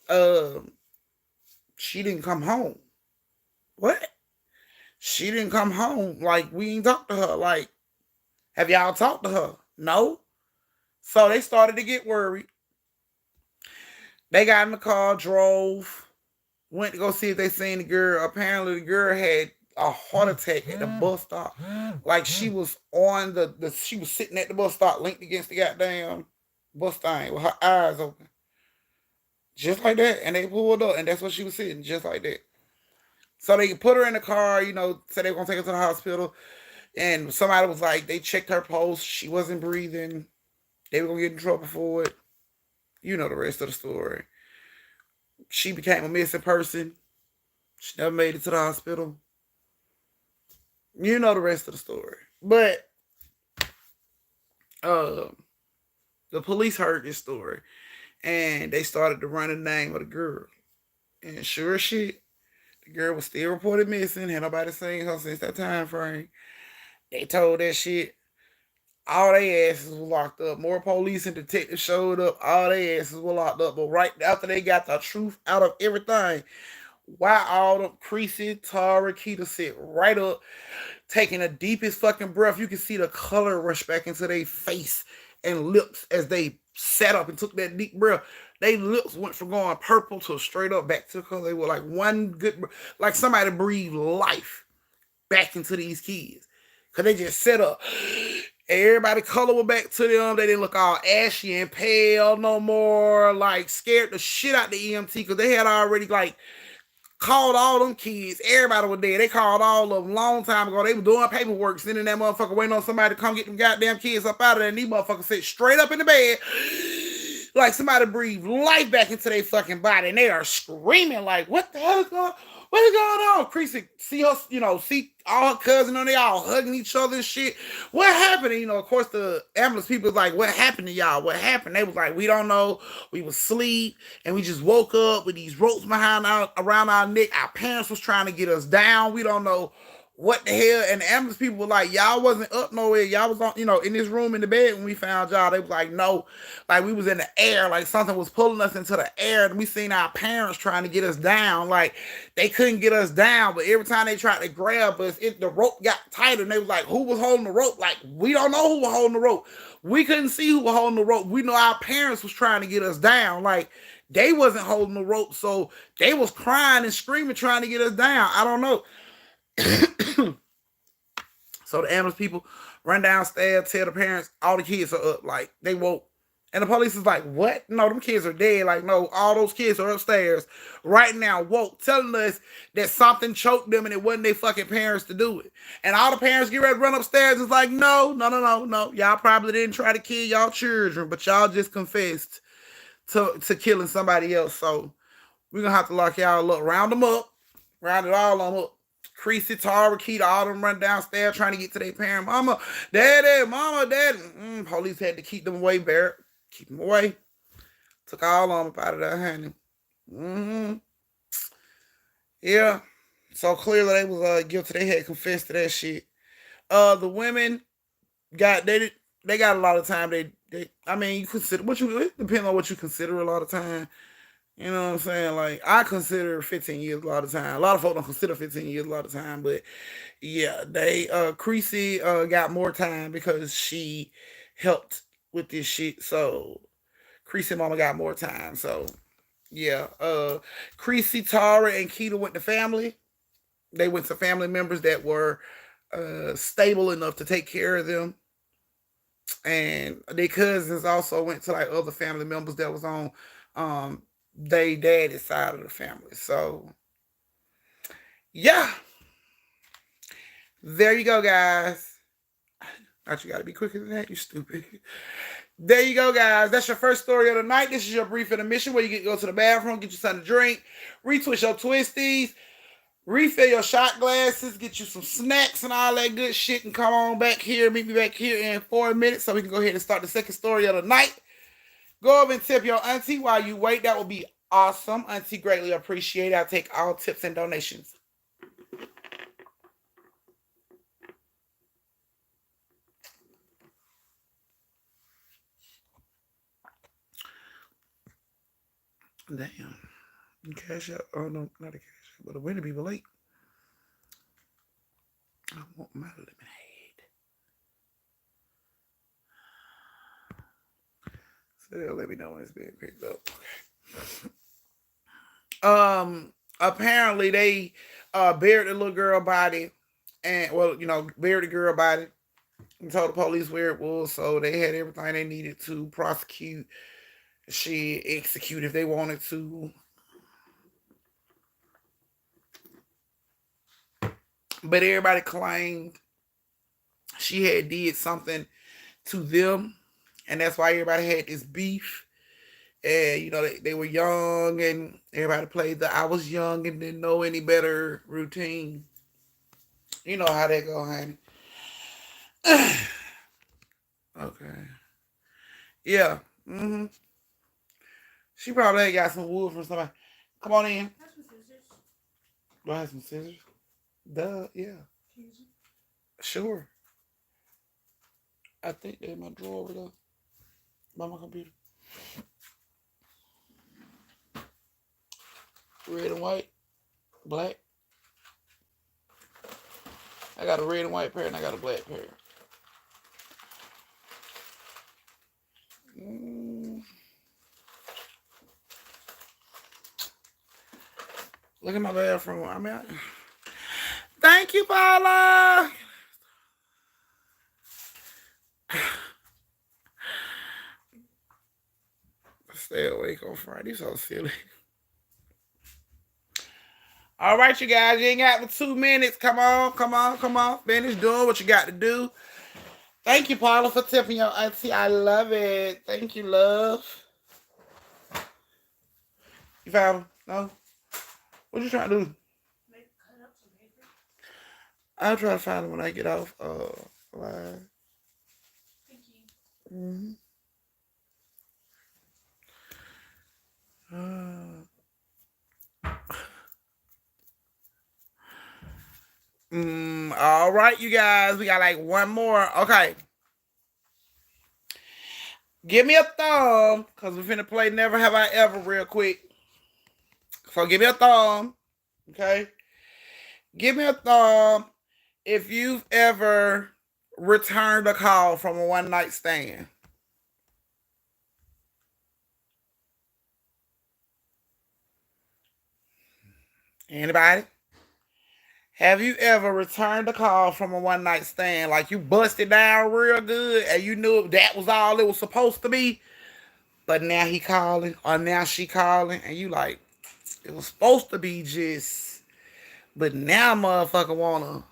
A: her?" She didn't come home. What? She didn't come home. Like we ain't talked to her. Like, have y'all talked to her? No. So they started to get worried. They got in the car, drove, went to go see if they seen the girl. Apparently, the girl had a heart attack at the bus stop. Like she was on she was sitting at the bus stop, linked against the goddamn bus thing with her eyes open, just like that. And they pulled up, and that's what she was sitting, just like that. So they put her in the car, said they were gonna take her to the hospital. And somebody was like, they checked her pulse. She wasn't breathing. They were gonna get in trouble for it. You know the rest of the story. She became a missing person. She never made it to the hospital. You know the rest of the story. But the police heard this story and they started to run the name of the girl. And sure as shit, the girl was still reported missing. Had nobody seen her since that time frame. They told that shit. All they asses were locked up. More police and detectives showed up. All they asses were locked up. But right after they got the truth out of everything, why all them Creasy, Tara, Keita sit right up, taking the deepest fucking breath. You can see the color rush back into their face and lips as they sat up and took that deep breath. Their lips went from going purple to straight up back to the color. They were like one good, like somebody breathed life back into these kids. Because they just set up. Everybody color was back to them. They didn't look all ashy and pale no more. Like scared the shit out the EMT because they had already like called all them kids. Everybody was there. They called all of them long time ago. They were doing paperwork, sending that motherfucker waiting on somebody to come get them goddamn kids up out of there. And these motherfuckers sit straight up in the bed like somebody breathed life back into their fucking body. And they are screaming like, what the hell is going on? What is going on? Creasy, see her, see all her cousins and they all hugging each other and shit. What happened? And, of course, the ambulance people was like, what happened to y'all? What happened? They was like, we don't know. We was asleep and we just woke up with these ropes around our neck. Our parents was trying to get us down. We don't know what the hell. And the ambulance people were like, y'all wasn't up nowhere. Y'all was on, in this room in the bed when we found y'all. They was like, no, like we was in the air, like something was pulling us into the air, and we seen our parents trying to get us down. Like they couldn't get us down, but every time they tried to grab us, the rope got tighter, and they was like, who was holding the rope? Like, we don't know who was holding the rope. We couldn't see who was holding the rope. We know our parents was trying to get us down. Like, they wasn't holding the rope, so they was crying and screaming, trying to get us down. I don't know. So the ambulance people run downstairs, tell the parents all the kids are up, like they woke. And the police is like, what? No, them kids are dead. Like, no, all those kids are upstairs right now, woke, telling us that something choked them and it wasn't their fucking parents to do it. And all the parents get ready to run upstairs. It's like, no. Y'all probably didn't try to kill y'all children, but y'all just confessed to killing somebody else. So we're going to have to lock y'all up, round them up, round it all on up. Creasy, Tara, Keita, all them run downstairs trying to get to their parent. Mama, daddy, mama, daddy. Police had to keep them away, Barrett. Keep them away. Took all of them up out of there, honey. Yeah. So clearly they was guilty. They had confessed to that shit. The women got they got a lot of time. You consider it depends on what you consider a lot of time. You know what I'm saying? Like, I consider 15 years a lot of time. A lot of folks don't consider 15 years a lot of time, but yeah, Creasy got more time because she helped with this shit. So Creasy mama got more time. So yeah, Creasy, Tara, and Keita went to family. They went to family members that were stable enough to take care of them. and their cousins also went to like other family members that was on they daddy's side of the family. So yeah, there you go, guys. Not you got to be quicker than that, you stupid. There you go, guys. That's your first story of the night. This is your brief intermission where you get to go to the bathroom, get you something to drink, retwist your twisties, refill your shot glasses, get you some snacks and all that good shit, and come on back here. Meet me back here in 4 minutes so we can go ahead and start the second story of the night. Go over and tip your auntie while you wait. That would be awesome. Auntie greatly appreciate it. I'll take all tips and donations. Damn. Cash out. Oh, no, not a cash out, but a winner people late. I want my lemonade. So they'll let me know when it's being picked up. Okay. Apparently they buried the little girl body, and buried the girl body and told the police where it was, so they had everything they needed to prosecute, execute if they wanted to. But everybody claimed she had did something to them, and that's why everybody had this beef. And they were young, and everybody played the "I was young and didn't know any better" routine. You know how that go, honey. Okay. Yeah. Mm-hmm. She probably got some wood from somebody. Come on in.
C: Have some scissors.
A: Do I have some scissors? Duh, yeah. Sure. I think they're in my drawer over there by my computer. Red and white, black. I got a red and white pair and I got a black pair. Look at my bathroom. Thank you, Paula. Stay awake on Friday. So silly. All right, you guys. You ain't got but 2 minutes. Come on. Finish doing what you got to do. Thank you, Paula, for tipping your auntie. I love it. Thank you, love. You found him? No? What you trying to do?
C: Maybe cut up some paper.
A: I'll try to find him when I get off live.
C: Thank you.
A: All right, you guys. We got like one more. Okay. Give me a thumb, because we're finna play Never Have I Ever real quick. So give me a thumb. Okay? Give me a thumb if you've ever returned a call from a one-night stand. Anybody? Have you ever returned a call from a one-night stand? Like you busted down real good and you knew that was all it was supposed to be, but now he calling or now she calling and you like, it was supposed to be just, but now motherfucker wanna,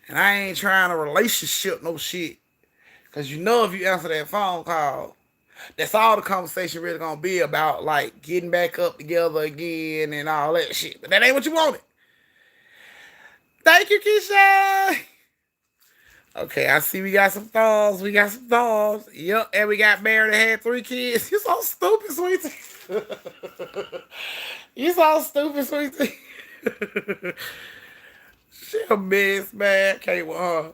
A: and I ain't trying a relationship no shit. Cause if you answer that phone call, that's all the conversation really gonna be about, like getting back up together again and all that shit. But that ain't what you wanted. Thank you, Keisha. Okay, I see we got some thumbs. Yep, and we got married and had 3 kids. You so stupid, sweetie. You so stupid, sweetie. She a mess, man. Can't with her.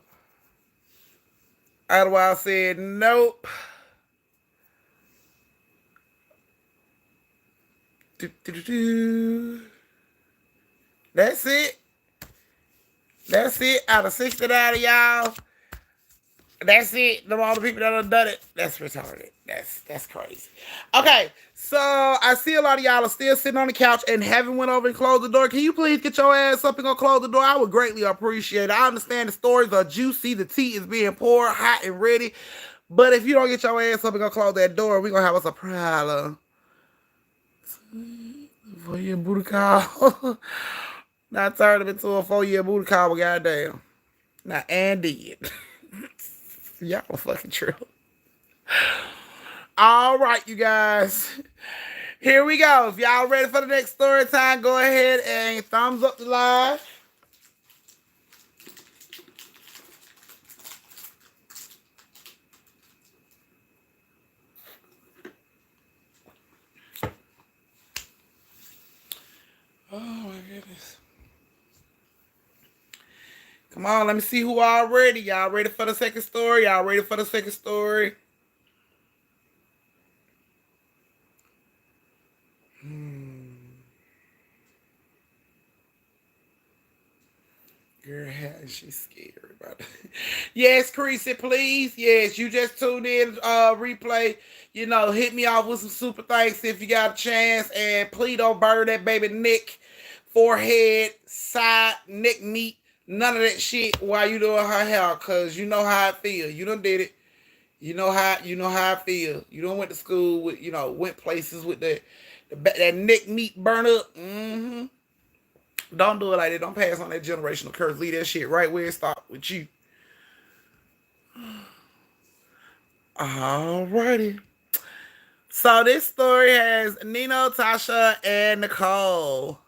A: Otherwise, I said nope. That's it. Out of 69 of y'all, that's it. All the people that have done it, that's retarded. That's crazy. Okay, so I see a lot of y'all are still sitting on the couch and haven't went over and closed the door. Can you please get your ass up and go close the door? I would greatly appreciate it. I understand the stories are juicy. The tea is being poured hot and ready. But if you don't get your ass up and go close that door, we gonna have us a problem. For your booty call. Not turned him into a 4-year booty call, but goddamn. Now, and did. Y'all a fucking true. All right, you guys. Here we go. If y'all ready for the next story time, go ahead and thumbs up the live. Oh my goodness. Come on, let me see who all ready. Y'all ready for the second story? Y'all ready for the second story? Girl, how is she scared about it? Yes, Creasy, please. Yes, you just tuned in, replay. You know, hit me off with some super thanks if you got a chance. And please don't burn that baby neck, forehead, side, neck meat. None of that shit while you doing her hair. Cause you know how I feel. You done did it. You know how I feel. You done went to school with, went places with that neck meat burn up. Mm-hmm. Don't do it like that. Don't pass on that generational curse. Leave that shit right where it stopped with you. Alrighty. So this story has Nino, Tasha, and Nicole.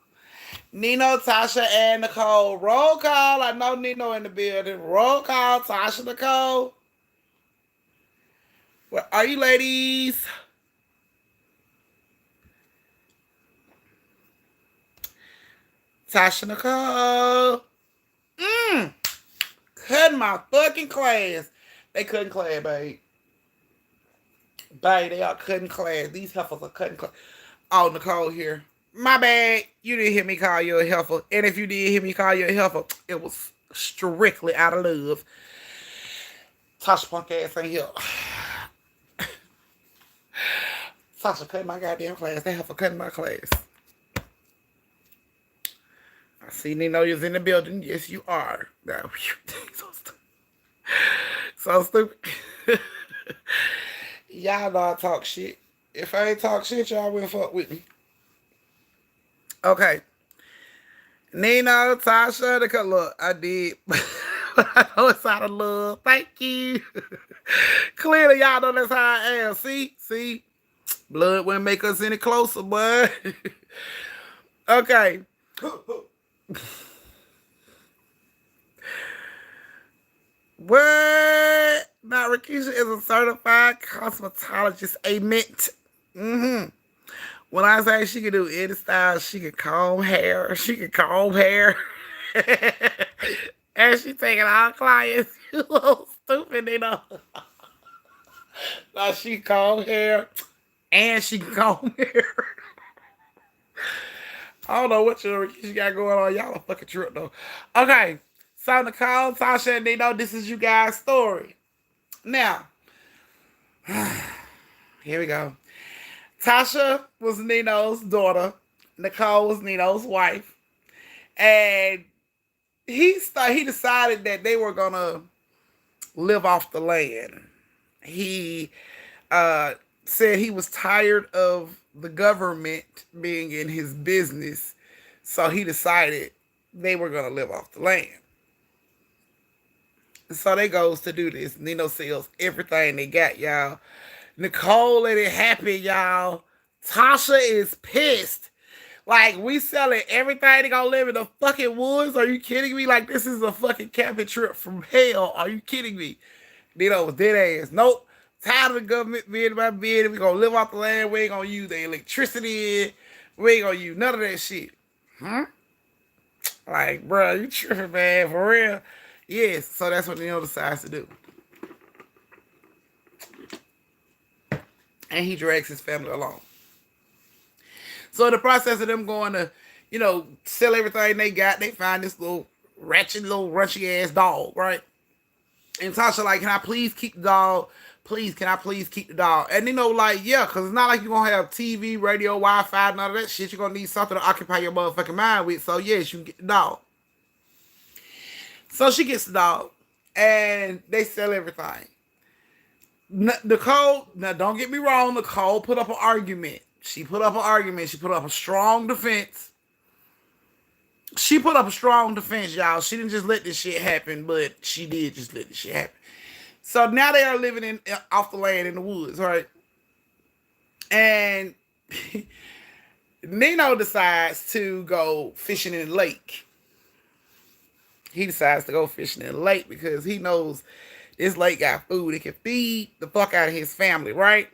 A: Nino, Tasha, and Nicole. Roll call. I know Nino in the building. Roll call. Tasha, Nicole. Where are you, ladies? Tasha, Nicole. Cutting my fucking class. They couldn't class, babe. Babe, they are cutting class. These heifers are cutting class. Oh, Nicole here. My bad. You didn't hear me call you a heifer. And if you did hear me call you a heifer, it was strictly out of love. Tasha punk ass ain't here. Tasha cutting my goddamn class. They heifer cutting my class. I see Nino is in the building. Yes, you are. Now, so stupid. So stupid. Y'all know I talk shit. If I ain't talk shit, y'all wouldn't fuck with me. Okay. Nino, Tasha, look, I did. I know it's out of love. Thank you. Clearly, y'all know that's how I am. See? Blood wouldn't make us any closer, boy. Okay. What? Now, Rakisha is a certified cosmetologist. Amen. When I say she can do any style, she can comb hair. And she taking all clients. You little stupid, Now, she comb hair. And she can comb hair. I don't know what you got going on. Y'all a fucking trip, though. Okay. So, Nicole, Tasha, and Nino, this is you guys' story. Now, here we go. Tasha was Nino's daughter. Nicole was Nino's wife. And he decided that they were going to live off the land. He said he was tired of the government being in his business. So he decided they were going to live off the land. So they goes to do this. Nino sells everything they got, y'all. Nicole let it happen, y'all. Tasha is pissed. Like, we selling everything. They gonna live in the fucking woods. Are you kidding me? Like, this is a fucking camping trip from hell. Are you kidding me? Nino was dead ass. Nope. Tired of the government being in my bed. We gonna live off the land. We ain't gonna use the electricity. We ain't gonna use none of that shit. Like, bro, you tripping, man. For real. Yes. So that's what Nino decides to do. And he drags his family along. So in the process of them going to, sell everything they got, they find this little runchy ass dog, right? And Tasha like, can I please keep the dog? Please, can I please keep the dog? And yeah, because it's not like you're going to have TV, radio, Wi-Fi, none of that shit. You're going to need something to occupy your motherfucking mind with. So yes, you can get the dog. So she gets the dog. And they sell everything. Nicole, now don't get me wrong, Nicole put up an argument. She put up an argument. She put up a strong defense. She put up a strong defense, y'all. She didn't just let this shit happen, but she did just let this shit happen. So now they are living in off the land in the woods, right? And Nino decides to go fishing in the lake. He decides to go fishing in the lake because he knows this lake got food. It can feed the fuck out of his family, right?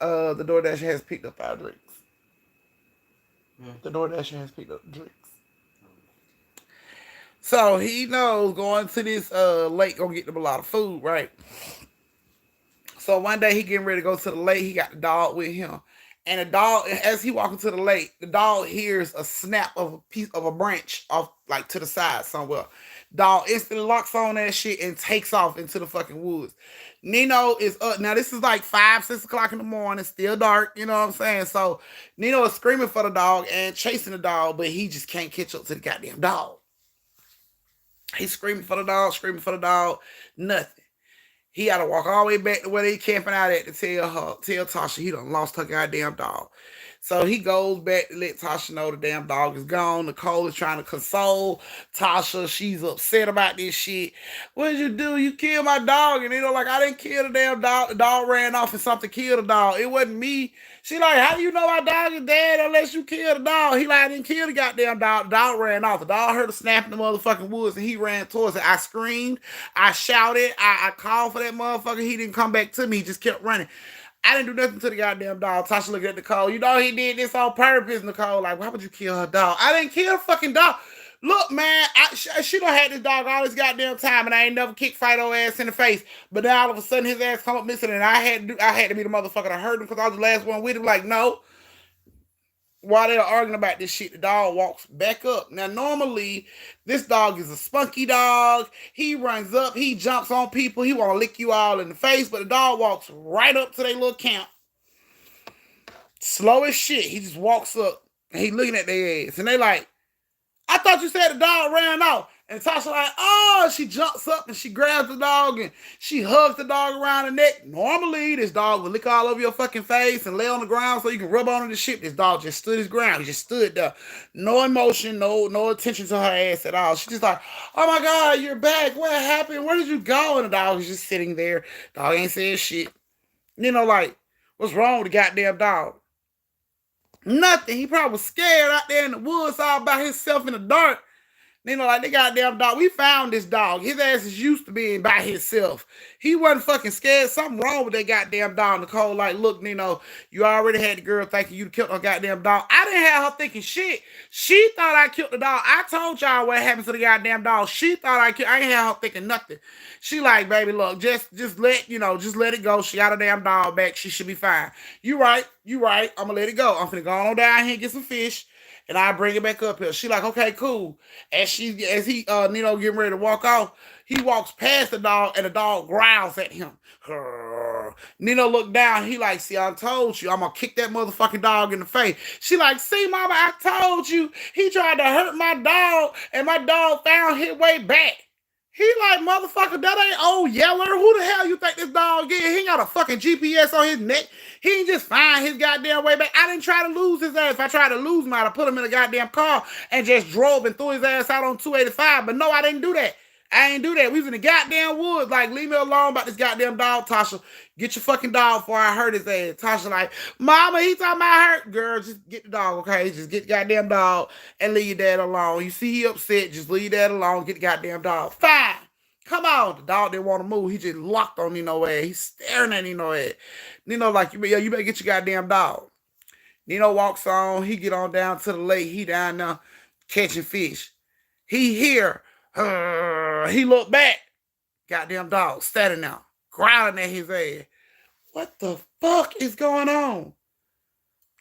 A: The DoorDasher has picked up our drinks. The DoorDasher has picked up the drinks. So he knows going to this lake gonna get them a lot of food, right? So one day he getting ready to go to the lake. He got the dog with him. And the dog, as he walking to the lake, the dog hears a snap of a piece of a branch off, like to the side somewhere. Dog instantly locks on that shit and takes off into the fucking woods. Nino is up. Now, this is like 5, 6 o'clock in the morning. It's still dark. You know what I'm saying? So, Nino is screaming for the dog and chasing the dog, but he just can't catch up to the goddamn dog. He's screaming for the dog, nothing. He had to walk all the way back to where they camping out at to tell Tasha he done lost her goddamn dog. So he goes back to let Tasha know the damn dog is gone. Nicole is trying to console Tasha. She's upset about this shit. What did you do? You killed my dog. And like, I didn't kill the damn dog. The dog ran off and something killed the dog. It wasn't me. She like, how do you know my dog is dead unless you killed the dog? He like, I didn't kill the goddamn dog. The dog ran off. The dog heard a snap in the motherfucking woods and he ran towards it. I screamed. I shouted. I called for that motherfucker. He didn't come back to me. He just kept running. I didn't do nothing to the goddamn dog. Tasha looked at Nicole. You know he did this on purpose, Nicole. Like, why would you kill her dog? I didn't kill the fucking dog. Look, man, she done had this dog all this goddamn time, and I ain't never kicked fight her ass in the face. But now all of a sudden his ass come up missing, and I had to be the motherfucker that hurt him because I was the last one with him. Like, no. While they're arguing about this shit, the dog walks back up. Now, normally, this dog is a spunky dog. He runs up, he jumps on people, he want to lick you all in the face, but the dog walks right up to their little camp. Slow as shit. He just walks up, and he looking at their ass, and they like, I thought you said the dog ran off. And Tasha like, oh, she jumps up and she grabs the dog and she hugs the dog around the neck. Normally, this dog would lick all over your fucking face and lay on the ground so you can rub on the shit. This dog just stood his ground. He just stood there. No emotion, no attention to her ass at all. She just like, oh my God, you're back. What happened? Where did you go? And the dog is just sitting there. Dog ain't saying shit. Like, what's wrong with the goddamn dog? Nothing. He probably was scared out there in the woods all by himself in the dark. Like they goddamn dog. We found this dog. His ass is used to being by himself. He wasn't fucking scared. Something wrong with that goddamn dog. Nicole, like, look, you already had the girl thinking you killed her goddamn dog. I didn't have her thinking shit. She thought I killed the dog. I told y'all what happened to the goddamn dog. She thought I killed. I ain't have her thinking nothing. She like, baby, look, just let it go. She got her damn dog back. She should be fine. You right. I'm gonna let it go. I'm finna go on down here and get some fish. And I bring it back up here. She like, okay, cool. As he getting ready to walk off, he walks past the dog and the dog growls at him. Nino looked down. He like, see, I told you, I'm gonna kick that motherfucking dog in the face. She like, see, mama, I told you. He tried to hurt my dog, and my dog found his way back. He like, motherfucker, that ain't old Yeller. Who the hell you think this dog is? He ain't got a fucking GPS on his neck. He ain't just find his goddamn way back. I didn't try to lose his ass. If I tried to lose him, I'd have put him in a goddamn car and just drove and threw his ass out on 285. But no, I didn't do that. I ain't do that. We was in the goddamn woods. Like, leave me alone about this goddamn dog, Tasha. Get your fucking dog before I hurt his ass. Tasha like, mama, he talking about hurt. Girl, just get the dog, okay? Just get the goddamn dog and leave your dad alone. You see he upset, just leave that alone. Get the goddamn dog. Fine. Come on. The dog didn't want to move. He just locked on Nino ass. He's staring at Nino ass. Nino like, you better get your goddamn dog. Nino walks on. He get on down to the lake. He down there catching fish. He here. He looked back. Goddamn dog standing there, growling at his ass. What the fuck is going on?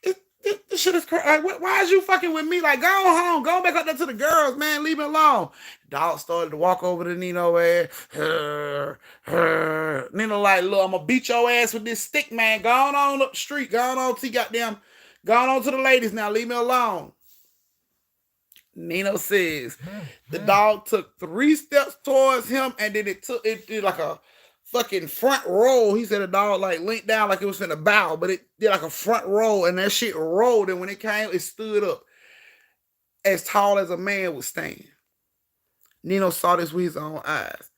A: This shit is crazy. Like, why is you fucking with me? Like, go home. Go back up there to the girls, man. Leave me alone. Dog started to walk over to Nino ass. Nino like, look, I'm going to beat your ass with this stick, man. Go on up the street. Go on to the ladies now. Leave me alone. Nino says the dog took 3 steps towards him, and then it did like a fucking front roll. He said the dog like leaned down like it was finna bow, but it did like a front roll, and that shit rolled. And when it came, it stood up as tall as a man would stand. Nino saw this with his own eyes.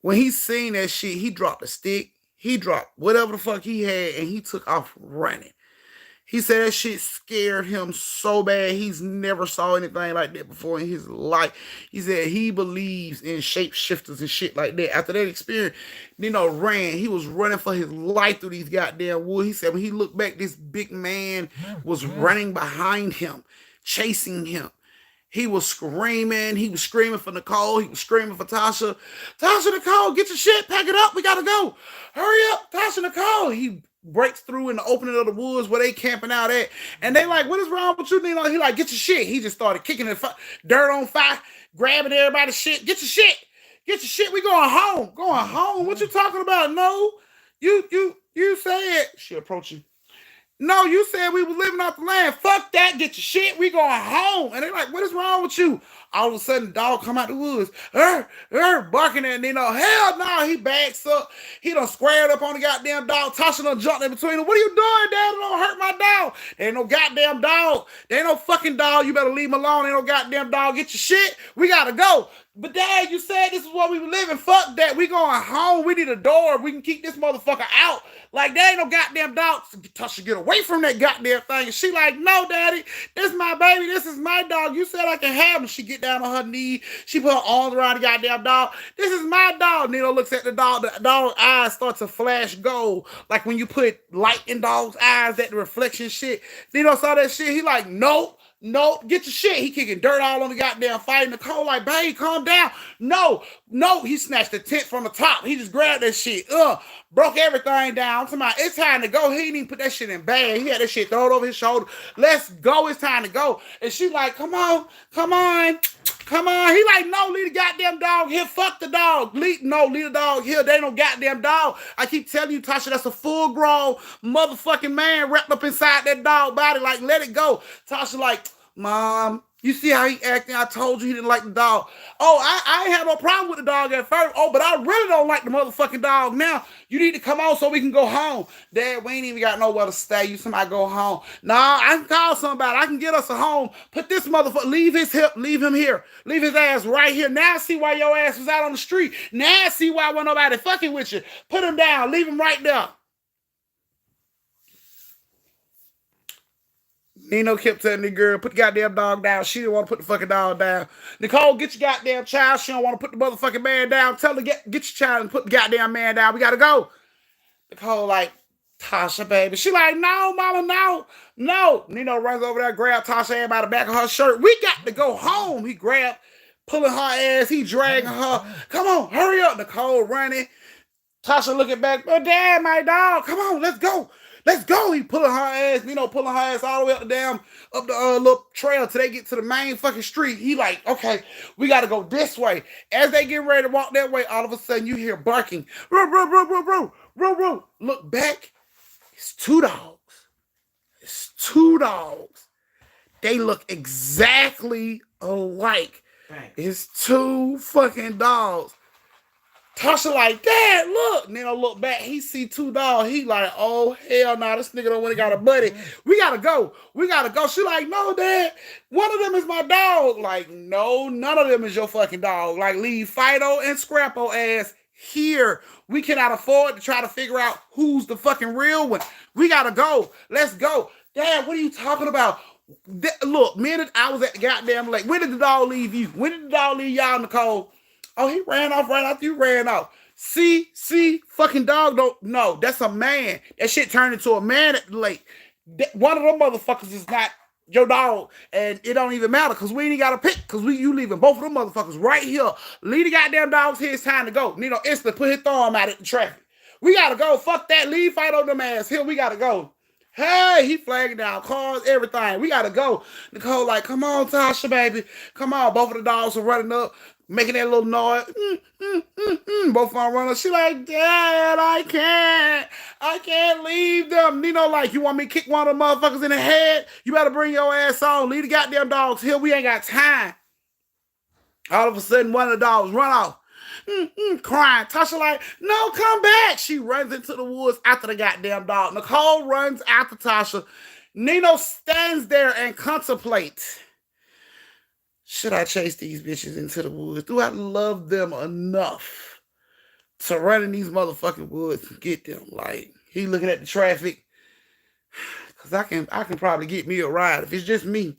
A: When he seen that shit, he dropped a stick. He dropped whatever the fuck he had, and he took off running. He said that shit scared him so bad. He's never saw anything like that before in his life. He said he believes in shapeshifters and shit like that. After that experience, Nino ran. He was running for his life through these goddamn woods. He said when he looked back, this big man was running behind him, chasing him. He was screaming. He was screaming for Nicole. He was screaming for Tasha. Tasha, Nicole, get your shit. Pack it up. We got to go. Hurry up, Tasha, Nicole. He breaks through in the opening of the woods where they camping out at. And they like, what is wrong with you, Nino? He like, get your shit. He just started kicking the dirt on fire, grabbing everybody's shit. Get your shit. Get your shit. We going home. Going home. What you talking about? No. You said. She approached you. No, you said we were living off the land. Fuck that. Get your shit. We going home. And they're like, what is wrong with you? All of a sudden, the dog come out the woods. Barking at Nino. Hell no. He backs up. He done squared up on the goddamn dog. Tasha done jumped in between them. What are you doing, Dad? Don't hurt my dog. There ain't no goddamn dog. There ain't no fucking dog. You better leave him alone. Ain't no goddamn dog. Get your shit. We gotta go. But Dad, you said this is where we were living. Fuck that. We going home. We need a door. We can keep this motherfucker out. Like, there ain't no goddamn dog. Tasha, get away from that goddamn thing. And she like, no, Daddy. This is my baby. This is my dog. You said I can have him. She get down on her knee. She put her arms around the goddamn dog. This is my dog. Nino looks at the dog. The dog's eyes start to flash gold. Like when you put light in dog's eyes, that reflection shit. Nino saw that shit. He like, nope. No, get your shit. He kicking dirt all on the goddamn fight. Nicole like, babe, calm down. No. He snatched the tent from the top. He just grabbed that shit. Broke everything down. Somebody, it's time to go. He didn't even put that shit in bag. He had that shit thrown over his shoulder. Let's go. It's time to go. And she like, come on. He like, no, leave the goddamn dog here. Fuck the dog. Leave the dog here. They ain't no goddamn dog. I keep telling you, Tasha, that's a full-grown motherfucking man wrapped up inside that dog body. Like, let it go. Tasha like, Mom, you see how he acting? I told you he didn't like the dog. Oh, I ain't had no problem with the dog at first. Oh, but I really don't like the motherfucking dog now. You need to come on so we can go home. Dad, we ain't even got nowhere to stay. You somebody go home. Nah, I can call somebody. I can get us a home. Put this motherfucker, leave him here. Leave his ass right here. Now I see why your ass was out on the street. Now I see why wasn't nobody fucking with you. Put him down. Leave him right there. Nino kept telling the girl, put the goddamn dog down. She didn't want to put the fucking dog down. Nicole, get your goddamn child. She don't want to put the motherfucking man down. Tell her, get your child and put the goddamn man down. We got to go. Nicole like, Tasha, baby. She like, no, mama, no. Nino runs over there, grab Tasha by the back of her shirt. We got to go home. He grabbed, pulling her ass. He dragging her. Come on, hurry up. Nicole running. Tasha looking back. Oh, Dad, my dog. Come on, let's go. Let's go. He pulling her ass, pulling her ass all the way up the little trail till they get to the main fucking street. He like, okay, we got to go this way. As they get ready to walk that way, all of a sudden you hear barking. Row. Look back. It's two dogs. They look exactly alike.
B: Thanks.
A: It's two fucking dogs. Tasha like, Dad, look. Nino look back. He see two dogs. He like, oh, hell no. This nigga don't want to got a buddy. We got to go. She like, no, Dad. One of them is my dog. Like, no, none of them is your fucking dog. Like, leave Fido and Scrappo ass here. We cannot afford to try to figure out who's the fucking real one. We got to go. Let's go. Dad, what are you talking about? Look, I was at the goddamn lake. When did the dog leave you? When did the dog leave y'all, Nicole? Oh, he ran off right after you ran off. See, fucking dog don't know. That's a man. That shit turned into a man at the lake. One of them motherfuckers is not your dog, and it don't even matter because we ain't got to pick because you leaving both of them motherfuckers right here. Leave the goddamn dogs here. It's time to go. Nino instantly put his thumb out at the traffic. We got to go. Fuck that. Leave Fido them ass here. We got to go. Hey, he flagging down cars, everything. We got to go. Nicole like, come on, Tasha, baby. Come on. Both of the dogs are running up. Making that little noise. Both of them running. She like, Dad, I can't leave them. Nino like, you want me to kick one of the motherfuckers in the head? You better bring your ass on. Leave the goddamn dogs here. We ain't got time. All of a sudden, one of the dogs run off. crying. Tasha like, no, come back. She runs into the woods after the goddamn dog. Nicole runs after Tasha. Nino stands there and contemplates. Should I chase these bitches into the woods? Do I love them enough to run in these motherfucking woods and get them? Like, he looking at the traffic. Cause I can probably get me a ride. If it's just me,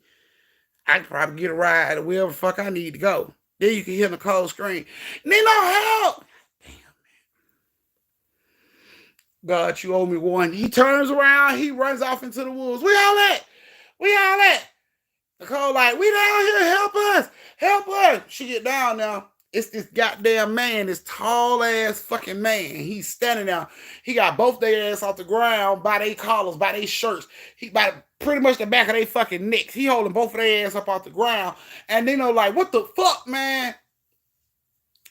A: I can probably get a ride to wherever the fuck I need to go. Then you can hear Nicole scream, Nino, help! Damn, man. God, you owe me one. He turns around, he runs off into the woods. We all at? We all at? Nicole like, we down here, help us, help us. She get down now. It's this goddamn man, this tall ass fucking man. He's standing there. He got both their ass off the ground by their collars, by their shirts. He by pretty much the back of their fucking necks. He holding both of their ass up off the ground. And they know like, what the fuck, man?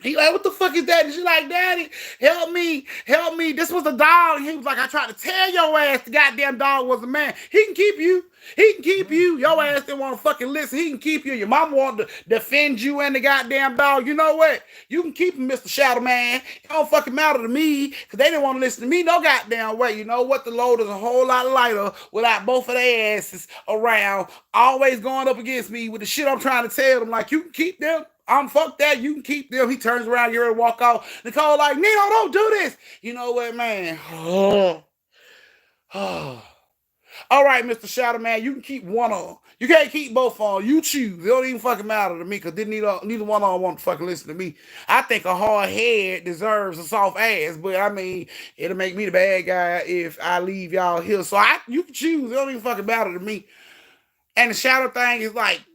A: He like, what the fuck is that? And she like, Daddy, help me, help me. This was a dog. And he was like, I tried to tell your ass the goddamn dog was a man. He can keep you. He can keep you. Your ass didn't want to fucking listen. He can keep you. Your mom wanted to defend you and the goddamn dog. You know what? You can keep him, Mr. Shadow Man. It don't fucking matter to me because they didn't want to listen to me no goddamn way. You know what? The load is a whole lot lighter without both of their asses around, always going up against me with the shit I'm trying to tell them. Like, you can keep them. Fuck that. You can keep them. He turns around, you're ready to walk off. Nicole like, Nino, don't do this. You know what, man? All right, Mr. Shadow Man, you can keep one on. You can't keep both on. You choose. It don't even fucking matter to me because neither one of them want to fucking listen to me. I think a hard head deserves a soft ass, but I mean, it'll make me the bad guy if I leave y'all here. So you can choose. It don't even fucking matter to me. And the shadow thing is like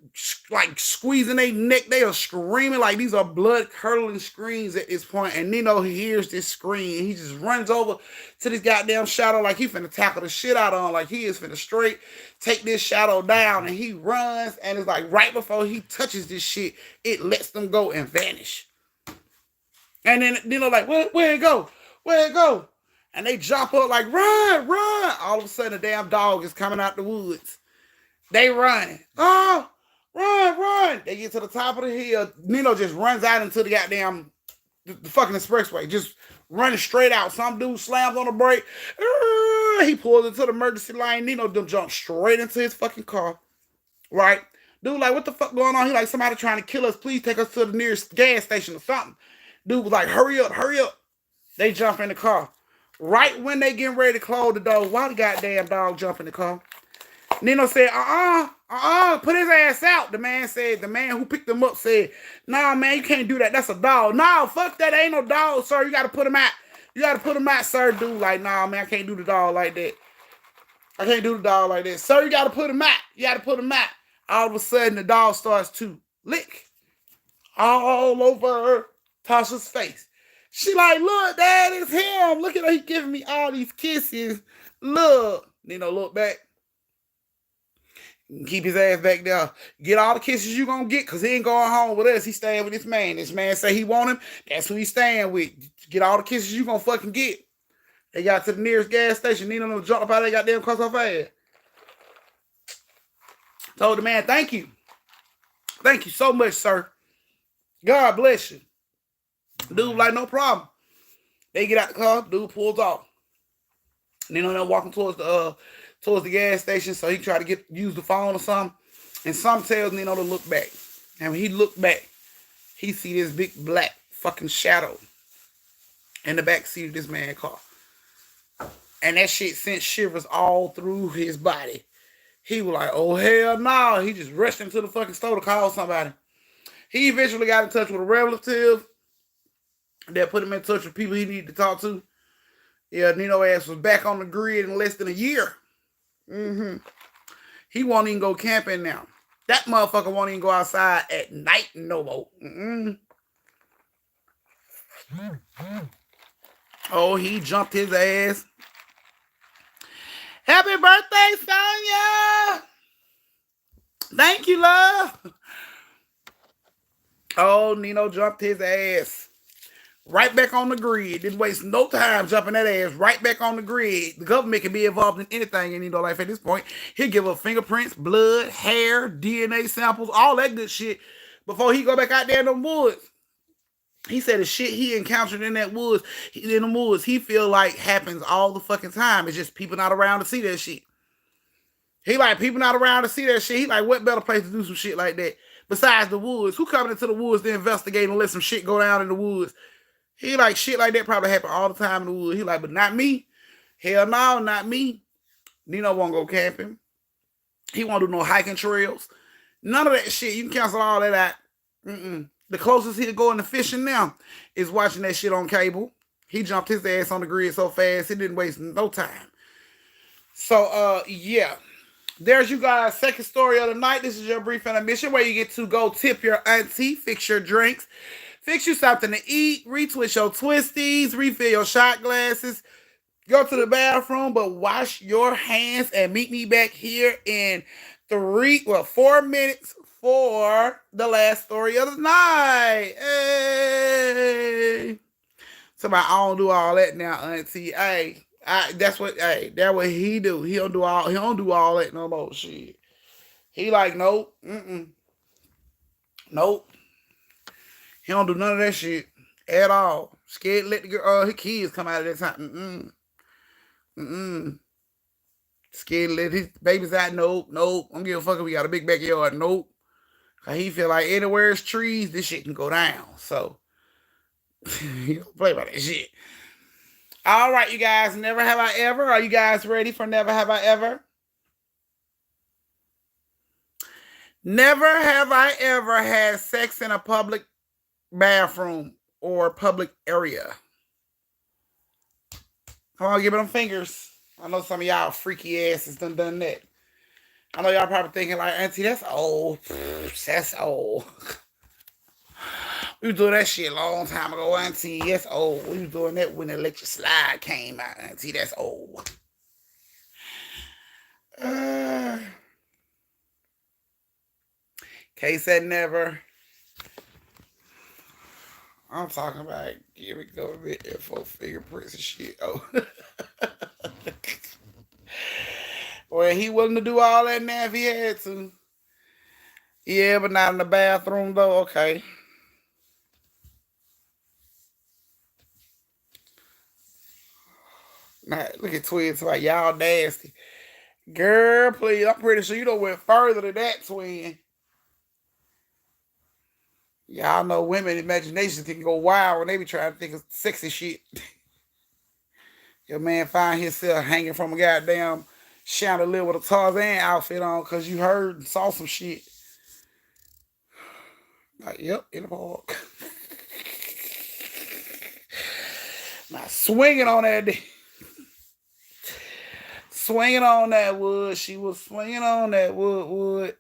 A: squeezing their neck. They are screaming like these are blood curdling screams at this point. And Nino hears this scream and he just runs over to this goddamn shadow like he finna tackle the shit out of him. Like he is finna straight take this shadow down. And he runs and it's like right before he touches this shit, it lets them go and vanish. And then Nino like, where it go? Where it go? And they jump up like, run, run. All of a sudden, a damn dog is coming out the woods. They running. Oh, run, run. They get to the top of the hill. Nino just runs out into the goddamn the fucking expressway. Just running straight out. Some dude slams on the brake. He pulls into the emergency lane. Nino them jump straight into his fucking car. Right? Dude like, what the fuck going on? He like, somebody trying to kill us. Please take us to the nearest gas station or something. Dude was like, hurry up, hurry up. They jump in the car. Right when they getting ready to close the door, why the goddamn dog jump in the car? Nino said, put his ass out. The man who picked him up said, nah, man, you can't do that. That's a dog. No, fuck that. Ain't no dog, sir. You got to put him out. You got to put him out, sir. Dude, like, nah, man, I can't do the dog like that. I can't do the dog like that. Sir, you got to put him out. You got to put him out. All of a sudden, the dog starts to lick all over Tasha's face. She like, look, Dad, it's him. Look at him. He giving me all these kisses. Look. Nino look back. Keep his ass back there. Get all the kisses you gonna get, because he ain't going home with us. He staying with this man. This man say he want him. That's who he staying with. Get all the kisses you gonna fucking get. They got to the nearest gas station. Nino jump up out of their goddamn cross off ass. Told the man, thank you. Thank you so much, sir. God bless you. Dude like, no problem. They get out the car. Dude pulls off. Nino they're walking towards the gas station, so he tried to use the phone or something. And some tells Nino to look back. And when he looked back, he see this big black fucking shadow in the back seat of this man's car. And that shit sent shivers all through his body. He was like, oh, hell no. He just rushed into the fucking store to call somebody. He eventually got in touch with a relative that put him in touch with people he needed to talk to. Yeah, Nino ass was back on the grid in less than a year. He won't even go camping now. That motherfucker won't even go outside at night no more. Oh, he jumped his ass. Happy birthday, Sonya! Thank you, love. Oh, Nino jumped his ass. Right back on the grid. Didn't waste no time jumping that ass right back on the grid. The government can be involved in anything in Nino life at this point. He'll give up fingerprints, blood, hair, DNA samples, all that good shit before he go back out there in the woods. He said the shit he encountered in that woods, in the woods, he feel like happens all the fucking time. It's just people not around to see that shit. He like people not around to see that shit. He like, what better place to do some shit like that besides the woods? Who coming into the woods to investigate and let some shit go down in the woods? He like, shit like that probably happen all the time in the woods. He like, but not me. Hell no, not me. Nino won't go camping. He won't do no hiking trails. None of that shit. You can cancel all that out. The closest he'll go into fishing now is watching that shit on cable. He jumped his ass on the grid so fast, he didn't waste no time. So, yeah. There's you guys' second story of the night. This is your brief intermission where you get to go tip your auntie, fix your drinks, fix you something to eat, retwist your twisties, refill your shot glasses, go to the bathroom, but wash your hands and meet me back here in 4 minutes for the last story of the night. Hey. Somebody, I don't do all that now, auntie. Hey. That's what he do. He don't do all that no more shit. He like, nope. Nope. He don't do none of that shit at all. Scared to let the girl, his kids come out of that time. Scared to let his babies out. Nope. Don't give a fuck if we got a big backyard. Nope. Cause he feel like anywhere there's trees, this shit can go down. So he don't play about that shit. All right, you guys. Never have I ever. Are you guys ready for never have I ever? Never have I ever had sex in a public bathroom or public area. Come on, give me them fingers. I know some of y'all freaky asses done that. I know y'all probably thinking like, auntie, that's old. That's old. We was doing that shit a long time ago, auntie. That's old. We was doing that when the electric slide came out, auntie. That's old. Kay said never. I'm talking about giving government info, fingerprints and shit. Oh. Well, he willing to do all that now if he had to. Yeah, but not in the bathroom though. Okay. Now, look at Twin. Like, y'all nasty. Girl, please. I'm pretty sure you don't went further than that, Twin. Y'all know women imagination can go wild when they be trying to think of sexy shit. Your man find himself hanging from a goddamn chandelier with a Tarzan outfit on because you heard and saw some shit. Like, yep, in the park. Now swinging on that day. Swinging on that wood. She was swinging on that wood.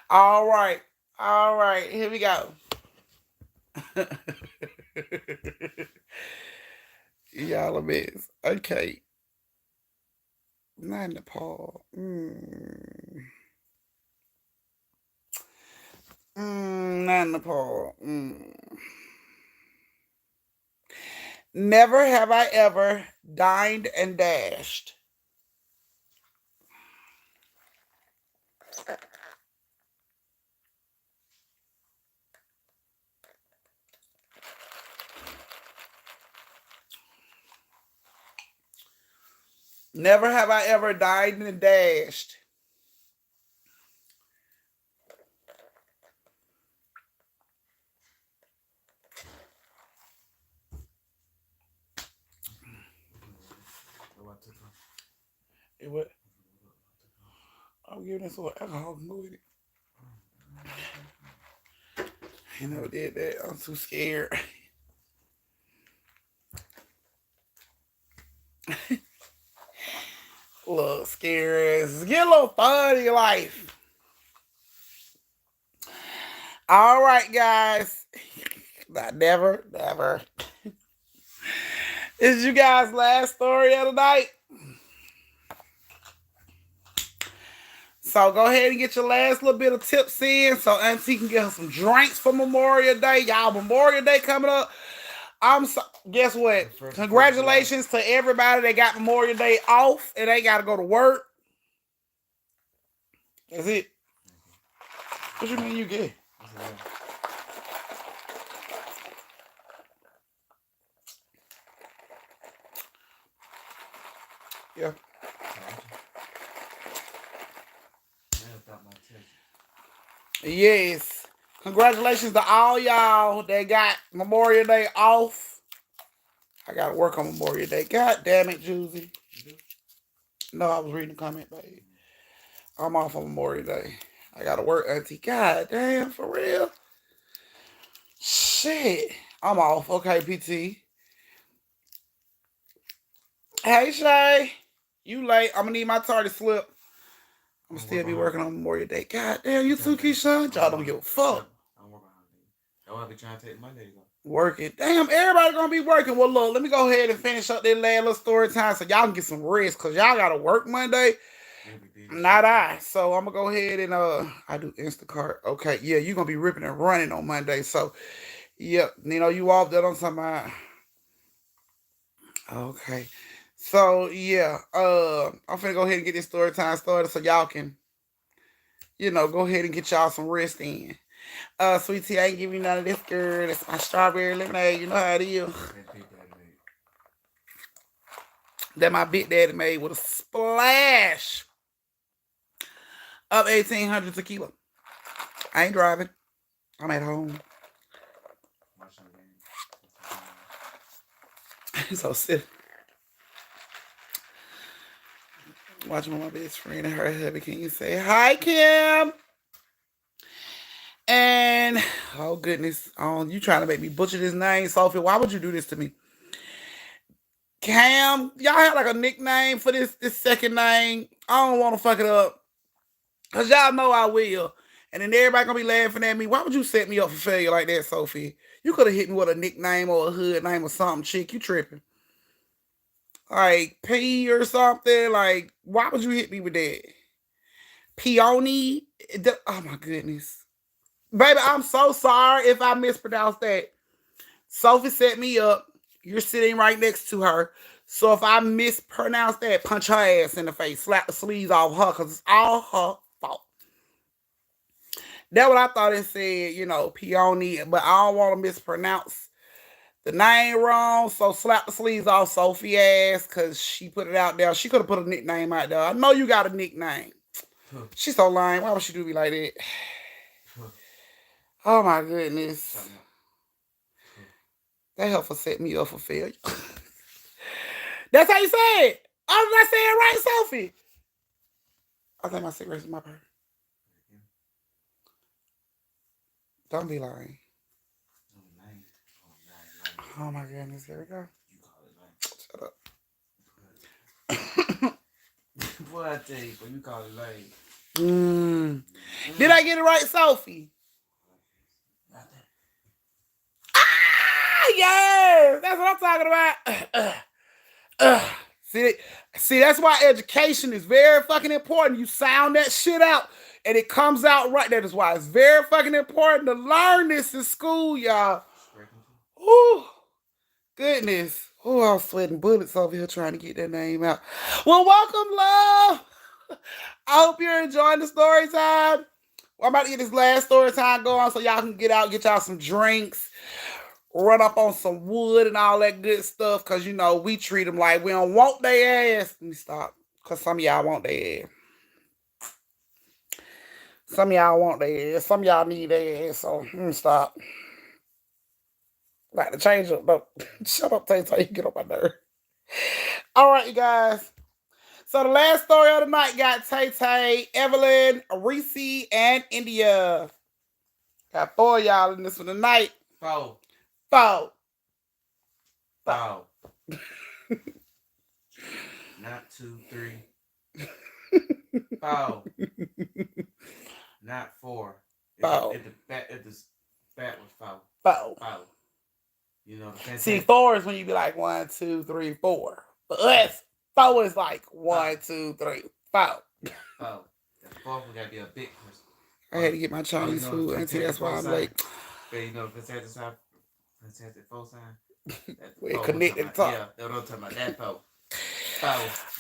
A: All right. Here we go. Y'all a mess. Okay. Not Nepal. Not Nepal. Never have I ever dined and dashed. Never have I ever dined and dashed. It what? I'm giving this little alcohol with it. I never did that. I'm too scared. Little scary ass. Get a little fun in your life. All right, guys. Never. This is you guys' last story of the night. So go ahead and get your last little bit of tips in so auntie can get her some drinks for Memorial Day. Y'all, Memorial Day coming up. Guess what? Congratulations to everybody that got Memorial Day off and they got to go to work. That's it. What you mean you get?
B: That's it.
A: Yeah. Yes. Congratulations to all y'all that got Memorial Day off. I gotta work on Memorial Day. God damn it, Juicy. No, I was reading the comment, babe. I'm off on Memorial Day. I gotta work, Auntie. God damn, for real. Shit. I'm off. Okay, PT. Hey, Shay. You late. I'm gonna need my tardy slip. I'm gonna still be working on Memorial Day. God damn, you too, Keyshawn. Y'all don't give a fuck.
B: I'm working on it. That's why I be trying to take Mondays off.
A: Working. Damn, everybody gonna be working. Well, look, let me go ahead and finish up this last little story time so y'all can get some rest, because y'all gotta work Monday. Not I. So I'm gonna go ahead and I do Instacart. Okay, yeah, you're gonna be ripping and running on Monday. So yeah, you know, you off that on somebody. Okay. So yeah, I'm finna go ahead and get this story time started so y'all can, you know, go ahead and get y'all some rest in. Sweet tea, I ain't giving you none of this, girl. That's my strawberry lemonade. You know how it is. That my big daddy made with a splash of 1800 tequila. I ain't driving. I'm at home. So silly. Watching with my best friend and her hubby. Can you say hi, Kim? And oh goodness, you trying to make me butcher this name, Sophie? Why would you do this to me? Cam, y'all have like a nickname for this second name. I don't want to fuck it up, cause y'all know I will. And then everybody gonna be laughing at me. Why would you set me up for failure like that, Sophie? You could have hit me with a nickname or a hood name or something, chick. You tripping? Like P or something. Like, why would you hit me with that? Peony? Oh my goodness. Baby, I'm so sorry if I mispronounced that. Sophie set me up. You're sitting right next to her. So if I mispronounce that, punch her ass in the face. Slap the sleeves off her, because it's all her fault. That's what I thought it said, you know, Peony. But I don't want to mispronounce the name wrong. So slap the sleeves off Sophie ass, because she put it out there. She could have put a nickname out there. I know you got a nickname. She's so lying. Why would she do me like that? Oh my goodness. That helpful set me up for failure. That's how you say it. Oh, did I say it right, Sophie? I think my cigarette's in my purse. Don't be lying. Oh my goodness, here we go. Shut up.
B: What I tell you, but you call it lame.
A: Did I get it right, Sophie? Yes, that's what I'm talking about. See, that's why education is very fucking important. You sound that shit out, and it comes out right. That is why it's very fucking important to learn this in school, y'all. Ooh, goodness. Oh, I was sweating bullets over here trying to get that name out. Well, welcome, love. I hope you're enjoying the story time. Well, I'm about to get this last story time going so y'all can get out, get y'all some drinks, run up on some wood and all that good stuff, because, you know, we treat them like we don't want their ass. Let me stop, because some of y'all want their ass. Some of y'all want their ass. Some of y'all need their ass, so let me stop. Like to change up, but shut up, Tay Tay, you get on my nerve. All right, you guys. So the last story of the night got Tay Tay, Evelyn, Reese, and India. Got 4 of y'all in this one tonight.
B: 4. Not 2, 3. 4. Not 4. If the bat was 4. 4. You know.
A: See, 4 is when you be like 1, 2, 3, 4. For us, 4 is like 1, 2, 3, 4.
B: Yeah, 4. The 4th we gotta be a big person.
A: I had to get my Chinese food, Auntie. That's why I'm late.
B: But you know, fantastic 4 sign.
A: We're connected to talk.
B: Yeah, that's what I'm talking about. That 4.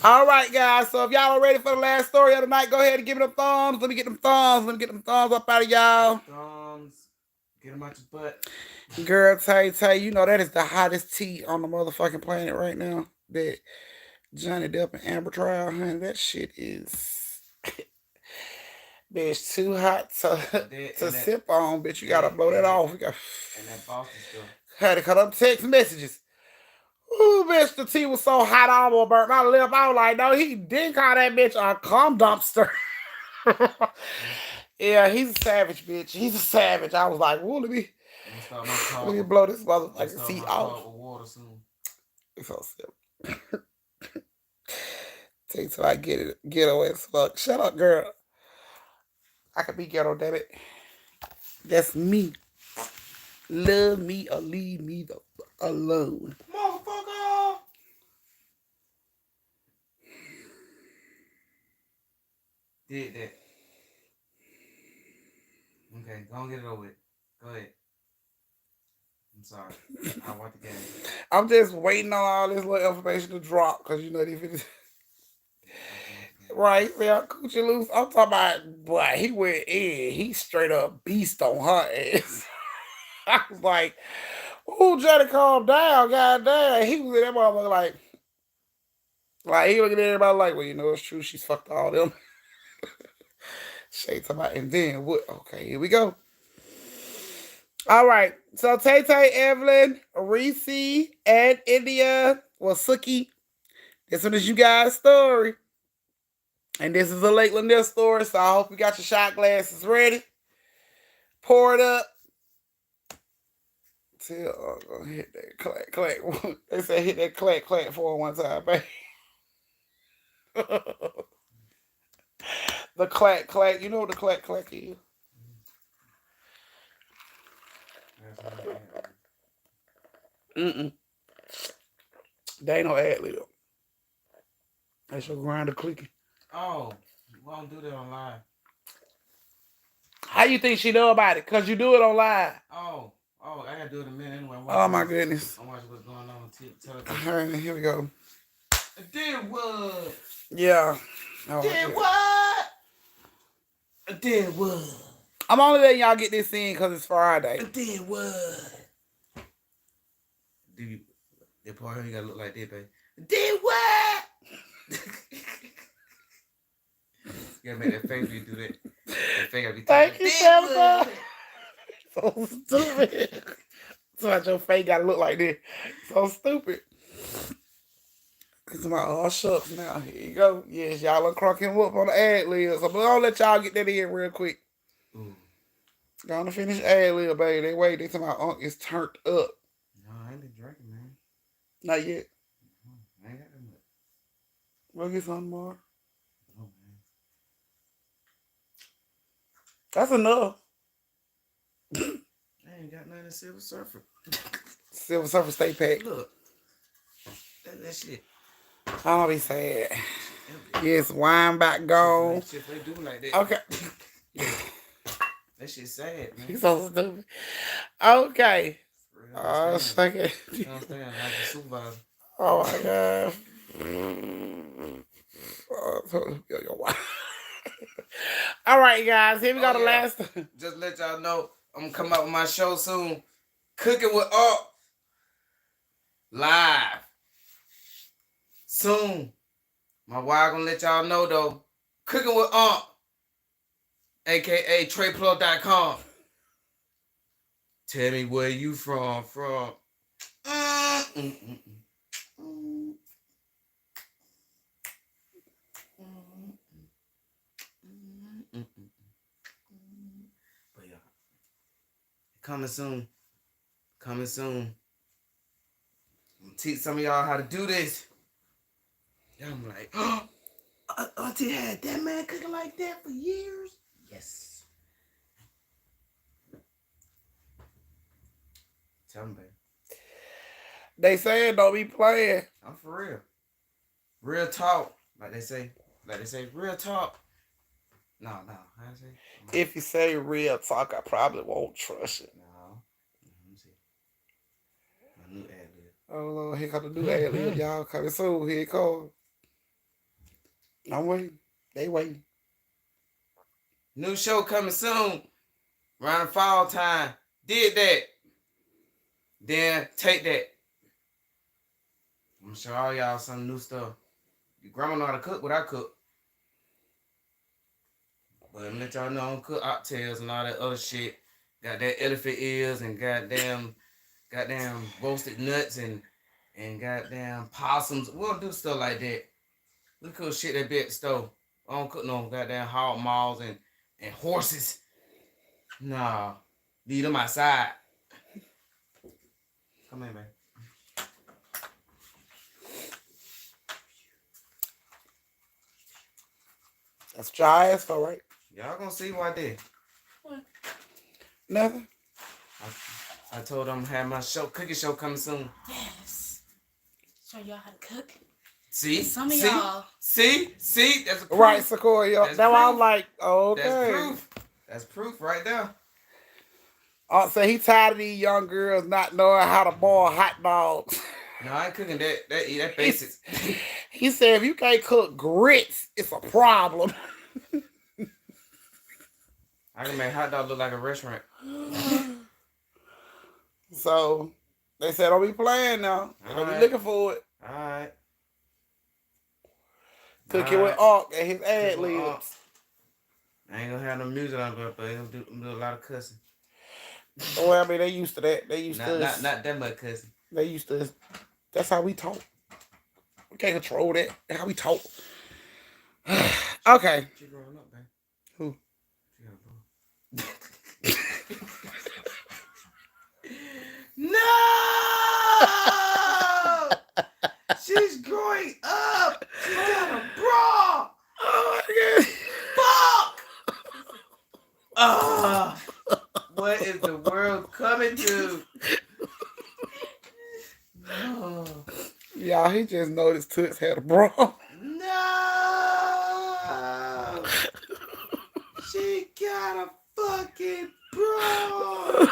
A: All right, guys. So if y'all are ready for the last story of the night, go ahead and give me them thumbs. Let me get them thumbs. Let me get them thumbs up out of y'all.
B: Thumbs. Get them out your butt.
A: Girl, Tay, you know that is the hottest tea on the motherfucking planet right now. That Johnny Depp and Amber trial, honey. That shit is... Bitch, too hot to sip on, bitch. You gotta blow that off. You got...
B: And that Boston stuff.
A: Had to cut up text messages. Ooh, bitch, the tea was so hot I almost burnt my lip. I was like, no, he did call that bitch a cum dumpster. Yeah, he's a savage, bitch. He's a savage. I was like, whoa, let me blow this motherfucking tea off. It's so simple. Take till I get it ghetto as fuck. Shut up, girl. I could be ghetto, damn it. That's me. Love me or leave me the fuck alone.
B: Motherfucker! Did that. Okay, go and get it over with. Go ahead. I'm sorry. I want the game.
A: I'm just waiting on all this little information to drop because you know these. Right, see how Coochie loose. I'm talking about, boy, he went in. He straight up beast on her ass. I was like, ooh, Johnny, calm down, goddamn. He was in that motherfucker like he looking at everybody like, well, you know, it's true. She's fucked all them. Shay talking about, and then what? Okay, here we go. All right, so Tay, Evelyn, Reese, and India, well, Suki. This one is you guys' story. And this is a late Lanier story, so I hope you got your shot glasses ready. Pour it up. Till gonna hit that clack, clack. They say hit that clack, clack for one time, baby. The clack, clack. You know what the clack, clack is? They ain't no ad lib. That's your grinder clicking.
B: Oh, we don't do that on live.
A: How you think she know about it? Because you do it on live.
B: Oh, I gotta do it in a minute anyway.
A: Oh, my goodness.
B: I'm watching what's going on television.
A: All right, here we go.
B: Did what?
A: Yeah.
B: Oh, did what? Did what?
A: I'm only letting y'all get this in because it's Friday.
B: Did what? Dude, that part here, you gotta look like that, baby. Did what? You gotta make that face when you do that. That face gotta be
A: thank you, Samantha. So stupid. So like your face gotta look like this. So stupid. It's my oh shucks now. Here you go. Yes, y'all are cracking whoop on the ad lib. So I'm gonna let y'all get that in real quick. Gonna finish ad lib, baby. They wait. They tell my uncle is turned up.
B: No, I ain't been drinking, man.
A: Not yet.
B: I ain't got that much.
A: We'll get some more.
B: Oh, man.
A: That's enough.
B: I ain't got nothing in Silver Surfer.
A: Silver Surfer State Pack.
B: Look. That shit.
A: I'm gonna be sad. Yes, wine back gone.
B: Shit, they do like that.
A: Okay.
B: Yeah. That shit sad, man.
A: He's so stupid. Okay. Oh, fuck it.
B: You understand? Like the supervisor.
A: Oh my god. All right, guys. Here we go. The last.
B: Just let y'all know, I'm gonna come out with my show soon. Cooking with Up. Live. Soon. My wife gonna let y'all know though. Cooking with Aunt. AKA TreyPlug.com. Tell me where you from. But yeah. Coming soon. I'm gonna teach some of y'all how to do this. Y'all be like, oh, Auntie had that man cooking like that for years? Yes. Tell me, baby.
A: They saying don't be playing.
B: I'm for real. Real talk. Like they say, real talk. No. How you say?
A: If you say real talk, I probably won't trust it.
B: No. Let me see. My new ad lib.
A: Oh Lord, here come the new ad lib, y'all. Coming soon. Here it comes. I'm waiting. They waiting.
B: New show coming soon. Around fall time. Did that. Then take that. I'm gonna show all y'all some new stuff. Your grandma know how to cook what I cook. But I'm let y'all know I don't cook oxtails and all that other shit. Got that elephant ears and goddamn roasted nuts and goddamn possums. We don't do stuff like that. We cook shit that be at the stove. I don't cook no goddamn hog maws and horses. Nah. Leave them outside. Come in, man.
A: That's what y'all asked for, right?
B: Y'all gonna see what I did.
C: What?
A: Nothing.
B: I told them I have my cooking show coming soon.
C: Yes. Show y'all how to cook.
B: See?
C: Some of y'all.
B: See? That's a proof.
A: Right, Sequoia.
B: That's
A: That's why I'm
B: proof.
A: like, okay.
B: That's proof. That's proof right there.
A: So he tired of these young girls not knowing how to boil hot dogs.
B: No, I ain't cooking that. That basics.
A: He said if you can't cook grits, it's a problem.
B: I can make hot dog look like a restaurant.
A: So they said don't be playing now. Don't be
B: Alright.
A: looking for it.
B: Alright.
A: Cooking with Ark and his ad
B: Cooking with Ark.
A: libs.
B: I ain't gonna have no music on, but they gonna do a lot of cussing.
A: Well, I mean, they used to that. They used to
B: Not that much cussing.
A: They used to. That's how we talk. We can't control that. That's how we talk. Okay.
B: She growing up, man.
A: Who?
B: She got a No! She's growing up. She got a bra.
A: Oh my
B: Fuck! What is the world coming to? No.
A: God. Y'all, he just noticed Toots had a bra.
B: No! She got a fucking bra.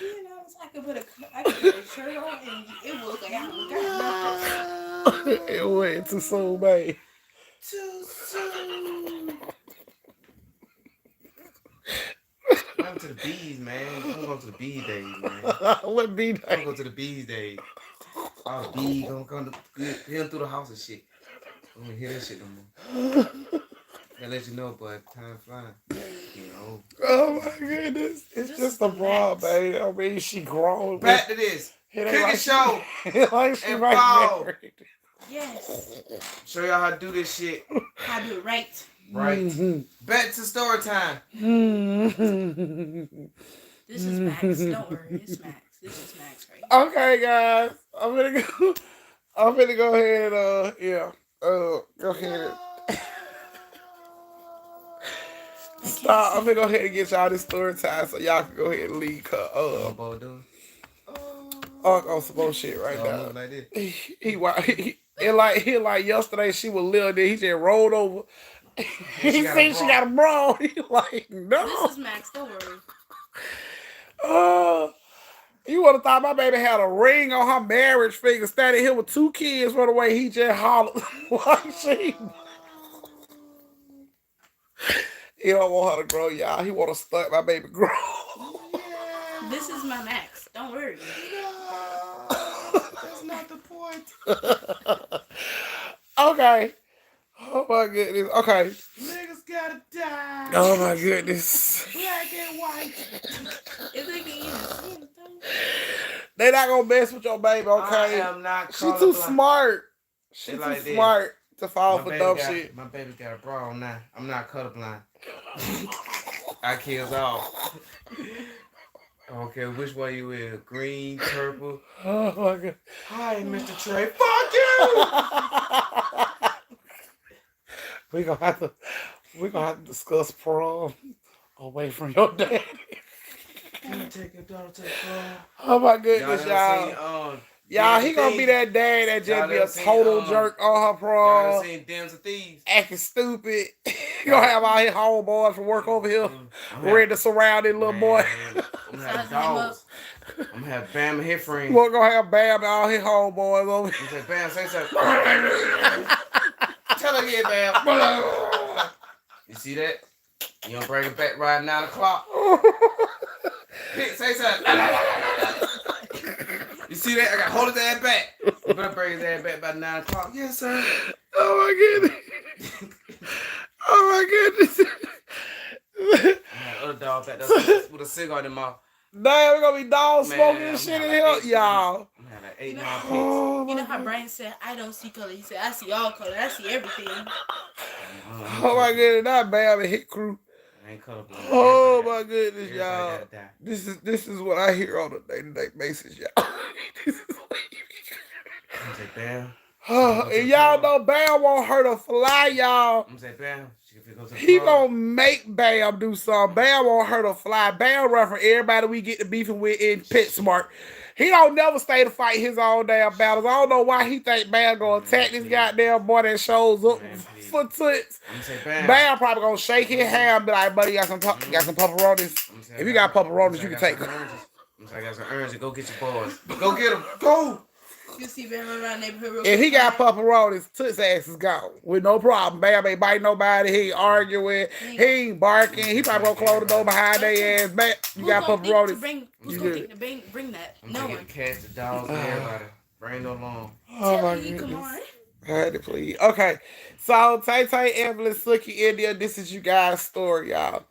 C: You know, I could put a shirt on and it will look like I got nothing.
A: It went too soon, babe.
B: Too soon. I'm to the bees, man. I'm going to the bees days, man.
A: What be
B: I'm
A: that?
B: gonna go to the bees days. All the bees gonna come to him through the house and shit. I'm gonna hear that shit no more. I let you know, but time flying. You know.
A: Oh my goodness. It's just a bra, babe. I mean, she grown.
B: Back to this.
A: It ain't
B: Cooking
A: like
B: show.
A: It ain't like she
B: and
A: right
B: fall.
A: married.
C: Yes.
B: Show y'all how to do this shit.
C: How to do it right.
B: Right.
A: Mhm.
B: Back to story time.
A: Mhm.
C: This is Max. Don't worry. It's Max. This is Max right here.
A: Okay, guys. I'm gonna go ahead and go ahead and stop. I'm gonna go ahead and get y'all this story time so y'all can go ahead and leave
B: What boy doing?
A: on some bullshit right
B: Oh,
A: now.
B: look like this.
A: He like yesterday she was little, then he just rolled over. He seen she got a bra. He like, no.
C: This is Max. Don't worry.
A: You would have thought my baby had a ring on her marriage finger, standing here with 2 kids for the way he just hollered. Like she. He don't want her to grow, y'all. He want to stunt my baby grow.
C: This is my Max. Don't worry.
B: That's not the point.
A: Okay. Oh my goodness. Okay.
B: Niggas gotta die.
A: Oh my goodness.
B: Black and white.
C: If they can even see anything.
A: They not gonna mess with your baby, okay?
B: I am not
A: She too smart. She
B: They
A: too
B: like this.
A: smart to fall
B: My
A: for
B: baby
A: dumb
B: got-
A: shit.
B: My baby got a bra on now. I'm not colorblind. I kills all. I don't care which way you is. Green, purple.
A: Oh my god.
B: Hi, Mr. Trey. Fuck you!
A: we gonna have to discuss prom away from your daddy.
B: Can you take your daughter to the prom?
A: Oh my goodness, y'all. Y'all, he gonna be that dad that just be a total jerk on her
B: Y'all
A: prom,
B: done seen Dens of Thieves?
A: acting stupid. He gonna have all his homeboys from work over here ready to surround his little boy.
B: I'm gonna have dogs. I'm gonna have Bam and his friends.
A: We're gonna have Bam and all his homeboys over here.
B: You say, Bam, say something. Tell her again, Bam. You see that? You don't bring it back right at 9 o'clock. Say something. You see that? I got to hold his ass back. You better bring his ass back by 9 o'clock. Yes, sir.
A: Oh my goodness. Oh my goodness.
B: I had other dog back there with a cigar in their mouth.
A: Damn, we're gonna be dog smoking
B: Man,
A: and shit
B: I'm
A: in
B: like
A: here, y'all.
B: I'm having like 8 9 picks.
A: Oh,
C: You know
A: my
C: how
A: goodness.
C: Brian said, I don't see color. He said, I see all color. I see everything.
A: Oh my goodness, that Bam and Hit Crew.
B: I ain't colorblind.
A: Oh my goodness,
B: Everybody
A: y'all.
B: gotta die.
A: This is what I hear on a day-to-day basis, y'all. This is what
B: I'm say Bam.
A: and y'all know Bam won't hurt a fly, y'all.
B: I'm say Bam. She can go to the
A: He
B: club.
A: gonna make Bam do something. Bam won't hurt a fly. Bam run from everybody we get to beefing with in PetSmart. He don't never stay to fight his own damn battles. I don't know why he think Bam gonna attack this goddamn boy that shows up for toots.
B: I'm say Bam.
A: Bam probably gonna shake his hand and be like, buddy, you got some pepperonis? If you got pepperonis, you can take them.
B: I'm saying I got some urns. Go get your boys. Go get them. Go.
C: You see Bam around the neighborhood real
A: If he
C: quick,
A: got
C: right?
A: pepperonis, Toots ass is gone with no problem. Bam ain't biting nobody. He ain't arguing. He ain't barking. He probably gonna close the door behind their ass back. You got pepperonis.
C: Who's
A: You
C: gonna
A: good.
C: think to bring that?
B: I'm
C: No
B: taking
C: one.
B: the cats, the dogs, and everybody. Bring no along.
A: Oh my
C: Tell me, come
A: goodness.
C: on.
A: I had to please. Okay, so Tay Tay, Evelyn, Sookie, India. This is you guys' story, y'all.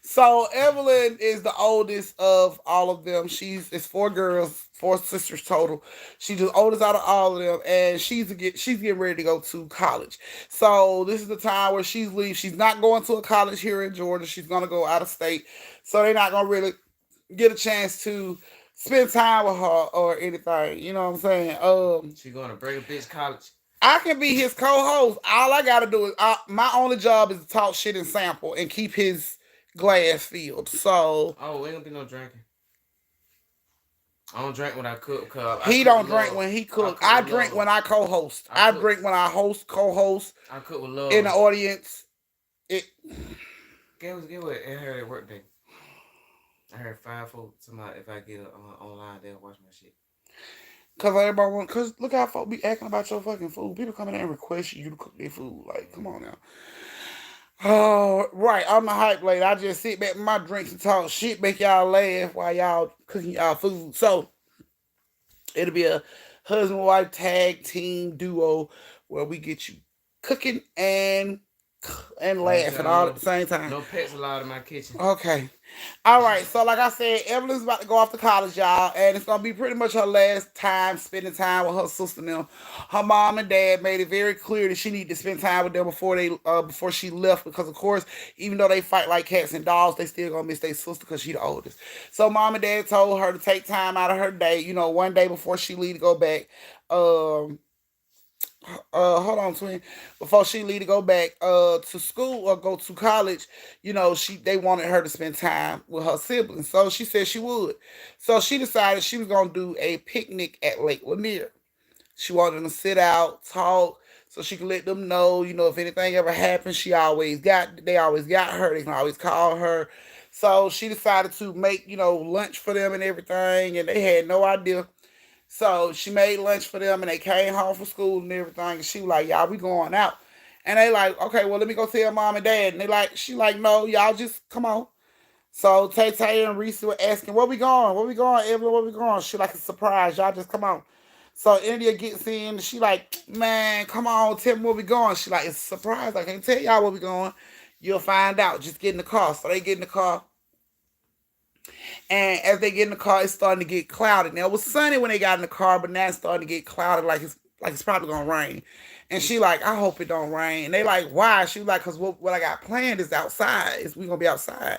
A: So Evelyn is the oldest of all of them. It's 4 girls, 4 sisters total. She's the oldest out of all of them, and she's getting ready to go to college. So this is the time where she's leaving. She's not going to a college here in Georgia. She's gonna go out of state. So they're not gonna really get a chance to spend time with her or anything. You know what I'm saying?
B: She going to break a bitch college.
A: I can be his co-host. All I gotta do is my only job is to talk shit and sample and keep his glass filled. So
B: Oh, ain't gonna be no drinking. I don't drink when I cook.
A: he don't drink when he cook. I drink when I co-host. I drink when I host, co-host
B: I cook with love.
A: in the audience.
B: Get what? I heard at work day. I heard 5 folks. Somebody, if I get it online, they'll watch my shit.
A: Cause look how folk be acting about your fucking food. People coming in and request you to cook their food. Like, come on now. Oh, right. I'm the hype lady. I just sit back with my drinks and talk shit, make y'all laugh while y'all cooking y'all food. So it'll be a husband-wife tag team duo where we get you cooking and laughing all at the same time.
B: No pets allowed in my kitchen.
A: Okay. All right. So like I said, Evelyn's about to go off to college, y'all, and it's gonna be pretty much her last time spending time with her sister now. Her mom and dad made it very clear that she needed to spend time with them before she left, because of course, even though they fight like cats and dogs, they still gonna miss their sister because she the oldest. So mom and dad told her to take time out of her day, one day before she leave to go back. Hold on, twin. Before she leave to go back to school or go to college, they wanted her to spend time with her siblings. So she said she would. So she decided she was gonna do a picnic at Lake Lanier. She wanted them to sit out, talk, so she could let them know, if anything ever happened, they always got her. They can always call her. So she decided to make, lunch for them and everything, and they had no idea. So she made lunch for them, and they came home from school and everything. And she was like, "Y'all, we going out." And they like, "Okay, well, let me go tell mom and dad." And she like, "No, y'all just come on." So Tay Tay and Reese were asking, "Where we going? Where we going, Evelyn? Where we going?" She like, "A surprise. Y'all just come on." So India gets in. She like, "Man, come on, tell me where we going." She like, "It's a surprise. I can't tell y'all where we going. You'll find out. Just get in the car." So they get in the car. And as they get in the car, it's starting to get cloudy. Now it was sunny when they got in the car, but now it's starting to get cloudy, like it's probably gonna rain. And she like, "I hope it don't rain." And they like, "Why?" She was like, "Cause what I got planned is outside. We gonna be outside."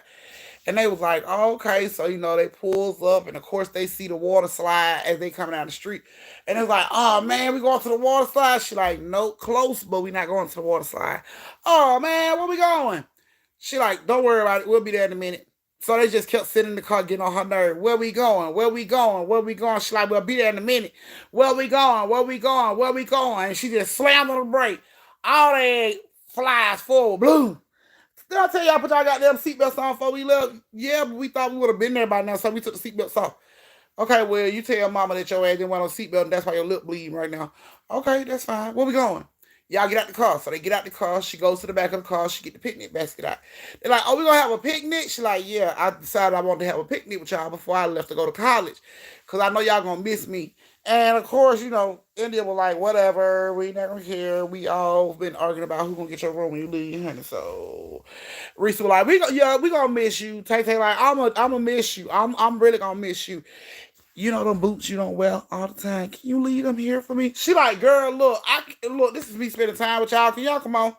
A: And they was like, "Oh, okay." So they pulls up, and of course they see the water slide as they coming down the street. And it's like, "Oh man, we going to the water slide." She like, "Nope, close, but we not going to the water slide." "Oh man, where we going?" She like, "Don't worry about it. We'll be there in a minute." So they just kept sitting in the car getting on her nerve. "Where we going? Where we going? Where we going?" She like, "We'll be there in a minute." "Where we going? Where we going? Where we going?" And she just slammed on the brake. All they flies forward. Bloom. Did I tell y'all put y'all goddamn seatbelts on before we left? Yeah, but we thought we would have been there by now, so we took the seatbelts off. "Okay, well, you tell mama that your ass didn't want no seatbelt, and that's why your lip bleeding right now." "Okay, that's fine. Where we going?" Y'all get out the car. So they get out the car. She goes to the back of the car. She get the picnic basket out. They're like, oh, we gonna have a picnic? She like, yeah, I decided I wanted to have a picnic with y'all before I left to go to college. Cause I know y'all gonna miss me. And of course, India was like, whatever, we not gonna care. We all been arguing about who gonna get your room when you leave, honey. So Reese was like, we gonna miss you. Tay Tay like, I'm gonna miss you. I'm really gonna miss you. You know them boots you don't wear all the time. Can you leave them here for me? She like, girl, look, this is me spending time with y'all. Can y'all come on?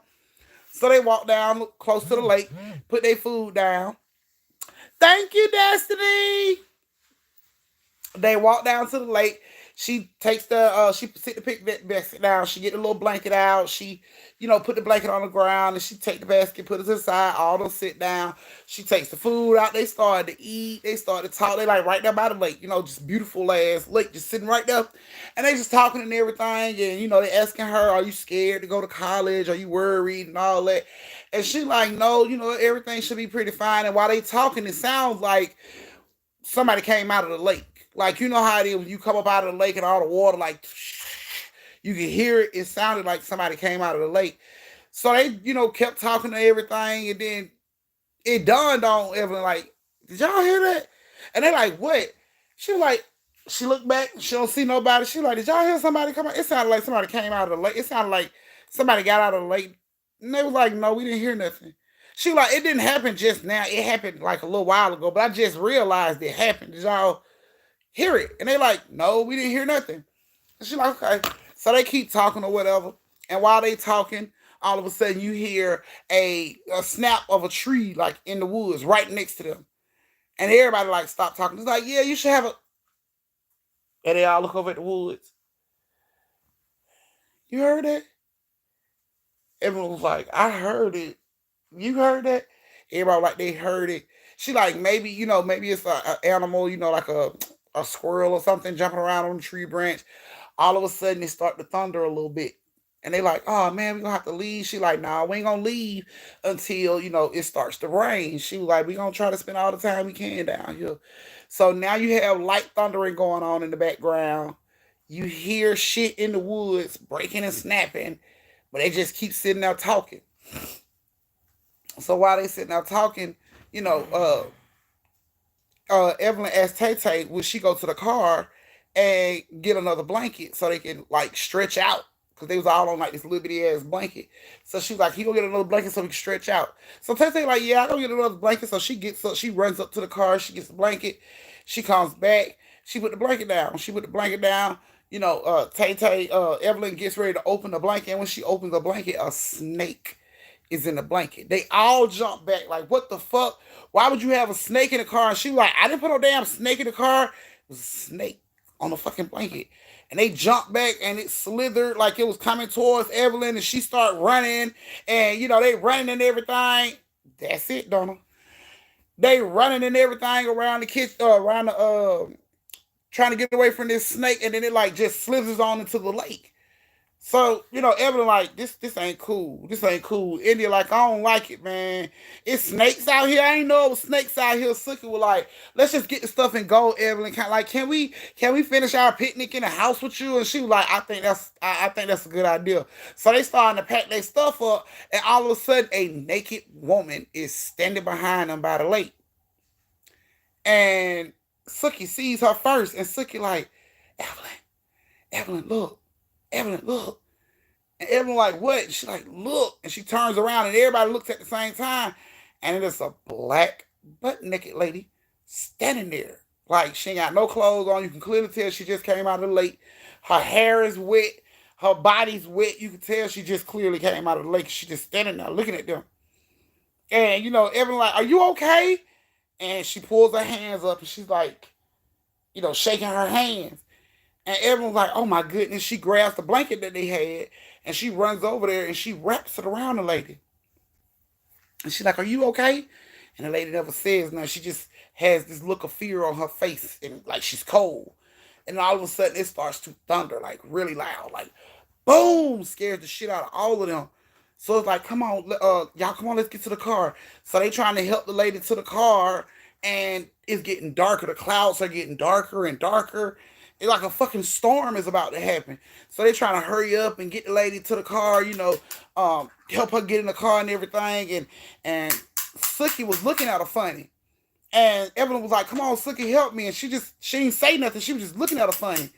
A: So they walk down close to the lake, put their food down. Thank you, Destiny. They walk down to the lake. She takes she sit the picnic basket down. She get the little blanket out. She, put the blanket on the ground and she take the basket, put it to the side. All them sit down. She takes the food out. They started to eat. They started to talk. They like right there by the lake, just beautiful ass lake, just sitting right there. And they just talking and everything. And, they asking her, are you scared to go to college? Are you worried and all that? And she like, no, everything should be pretty fine. And while they talking, it sounds like somebody came out of the lake. Like, you know how it is when you come up out of the lake and all the water, like, you can hear it. It sounded like somebody came out of the lake. So they, kept talking to everything. And then it dawned on Evelyn, like, did y'all hear that? And they like, what? She was like, she looked back. She don't see nobody. She like, did y'all hear somebody come out? It sounded like somebody came out of the lake. It sounded like somebody got out of the lake. And they was like, no, we didn't hear nothing. She like, it didn't happen just now. It happened like a little while ago. But I just realized it happened. Did y'all hear it? And they like, no, we didn't hear nothing. And she like, okay. So they keep talking or whatever. And while they talking, all of a sudden you hear a snap of a tree like in the woods right next to them. And everybody like stop talking. It's like, yeah, you should have a. And they all look over at the woods. You heard that? Everyone was like, I heard it. You heard that? Everybody like they heard it. She like, maybe, maybe it's an animal, like a squirrel or something jumping around on the tree branch. All of a sudden it start to thunder a little bit. And they like, oh man, we're gonna have to leave. She like, nah, we ain't gonna leave until, it starts to rain. She was like, we gonna try to spend all the time we can down here. So now you have light thundering going on in the background. You hear shit in the woods breaking and snapping, but they just keep sitting there talking. So while they sitting there talking, Evelyn asked Tay Tay, would she go to the car and get another blanket so they can like stretch out? Because they was all on like this little bitty ass blanket. So she was like, he go get another blanket so we can stretch out. So Tay Tay like, yeah, I go get another blanket. So she runs up to the car, she gets the blanket, she comes back, she put the blanket down. She put the blanket down, Tay Tay, Evelyn gets ready to open the blanket, and when she opens the blanket, a snake is in the blanket. They all jump back like, what the fuck? Why would you have a snake in the car? And she was like, I didn't put no damn snake in the car. It was a snake on the fucking blanket. And they jumped back and it slithered like it was coming towards Evelyn, and she started running, and they running and everything. That's it, Donna. They running and everything around the kitchen, around the trying to get away from this snake, and then it like just slithers on into the lake. So, Evelyn like, this ain't cool. This ain't cool. India like, I don't like it, man. It's snakes out here. I ain't know it was snakes out here. Suki was like, let's just get the stuff and go, Evelyn. Can we finish our picnic in the house with you? And she was like, I think that's a good idea. So they starting to pack their stuff up, and all of a sudden a naked woman is standing behind them by the lake. And Suki sees her first, and Suki like, Evelyn, look. Evelyn, look. And Evelyn like, what? And she like, look. And she turns around and everybody looks at the same time. And it is a black, butt naked lady standing there. Like, she ain't got no clothes on. You can clearly tell she just came out of the lake. Her hair is wet. Her body's wet. You can tell she just clearly came out of the lake. She just standing there looking at them. And, Evelyn like, are you okay? And she pulls her hands up and she's like, shaking her hands. And everyone's like, oh my goodness. She grabs the blanket that they had and she runs over there and she wraps it around the lady. And she's like, are you okay? And the lady never says nothing. She just has this look of fear on her face and like she's cold. And all of a sudden it starts to thunder like really loud. Like boom, scares the shit out of all of them. So it's like, come on, y'all come on, let's get to the car. So they trying to help the lady to the car, and it's getting darker. The clouds are getting darker and darker. It's like a fucking storm is about to happen. So they trying to hurry up and get the lady to the car, help her get in the car and everything. And Sookie was looking at her funny. And Evelyn was like, come on, Sookie, help me. And she didn't say nothing. She was just looking at her funny.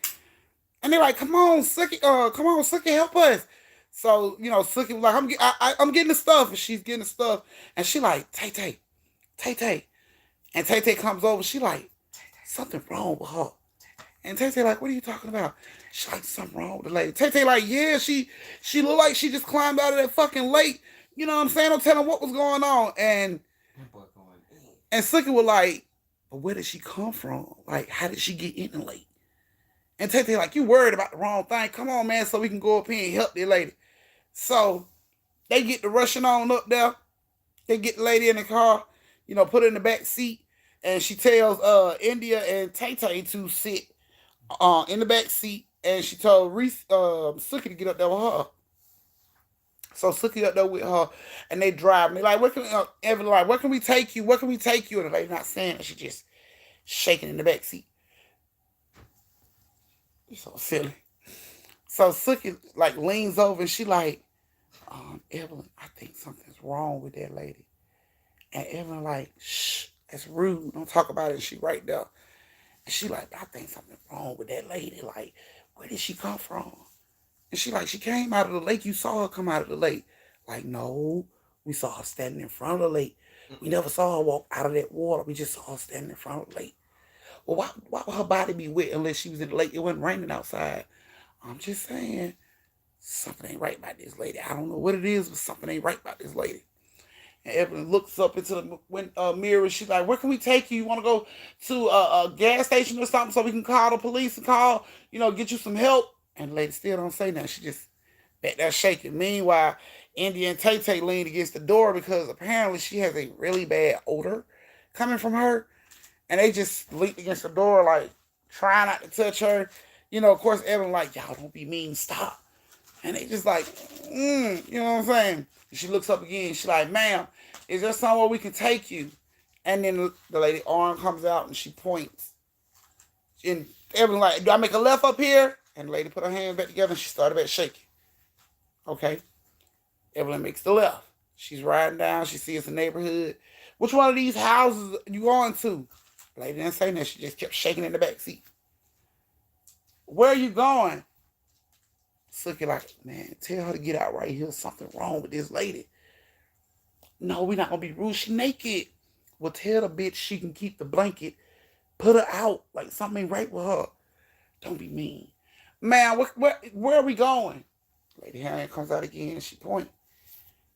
A: And they're like, come on, Sookie, help us. So, Sookie was like, I'm getting the stuff. And she's getting the stuff. And she like, Tay. And Tay comes over. She like, something wrong with her. And Tay like, what are you talking about? She's like, something wrong with the lady. Tay like, yeah, she looked like she just climbed out of that fucking lake. You know what I'm saying? Don't tell him what was going on. And Sookie was like, but where did she come from? Like, how did she get in the lake? And Tay like, you worried about the wrong thing. Come on, man, so we can go up here and help the lady. So they get the rushing on up there. They get the lady in the car, put her in the back seat. And she tells India and Tay to sit in the back seat. And she told Sookie to get up there with her. So Sookie up there with her, and they drive. And they like, Evan like, where can we take you? Where can we take you? And the lady not saying it. She just shaking in the back seat. So silly. So Sookie like leans over and she like, Evelyn, I think something's wrong with that lady. And Evelyn like, shh, that's rude. Don't talk about it. And she right there. And she like, I think something's wrong with that lady. Like, where did she come from? And she like, she came out of the lake. You saw her come out of the lake. Like, no, we saw her standing in front of the lake. We never saw her walk out of that water. We just saw her standing in front of the lake. Well, why would her body be wet unless she was in the lake? It wasn't raining outside. I'm just saying, something ain't right about this lady. I don't know what it is, but something ain't right about this lady. And Evelyn looks up into the mirror. She's like, where can we take you? You want to go to a gas station or something so we can call the police and get you some help? And the lady still don't say nothing. She just back there shaking. Meanwhile, India and Tay leaned against the door because apparently she has a really bad odor coming from her. And they just leaned against the door, like, trying not to touch her. Of course, Evelyn like, y'all don't be mean, stop. And they just like, you know what I'm saying? And she looks up again. She's like, ma'am, is there somewhere we can take you? And then the lady arm comes out and she points. And Evelyn like, do I make a left up here? And the lady put her hands back together and she started back shaking. Okay. Evelyn makes the left. She's riding down. She sees the neighborhood. Which one of these houses are you going to? The lady didn't say nothing. She just kept shaking in the back seat. Where are you going? Sookie like, man, tell her to get out right here. Something wrong with this lady. No, we're not going to be rude. She naked. Well, tell the bitch she can keep the blanket. Put her out. Like something ain't right with her. Don't be mean. Man, where are we going? Lady hand comes out again. She point.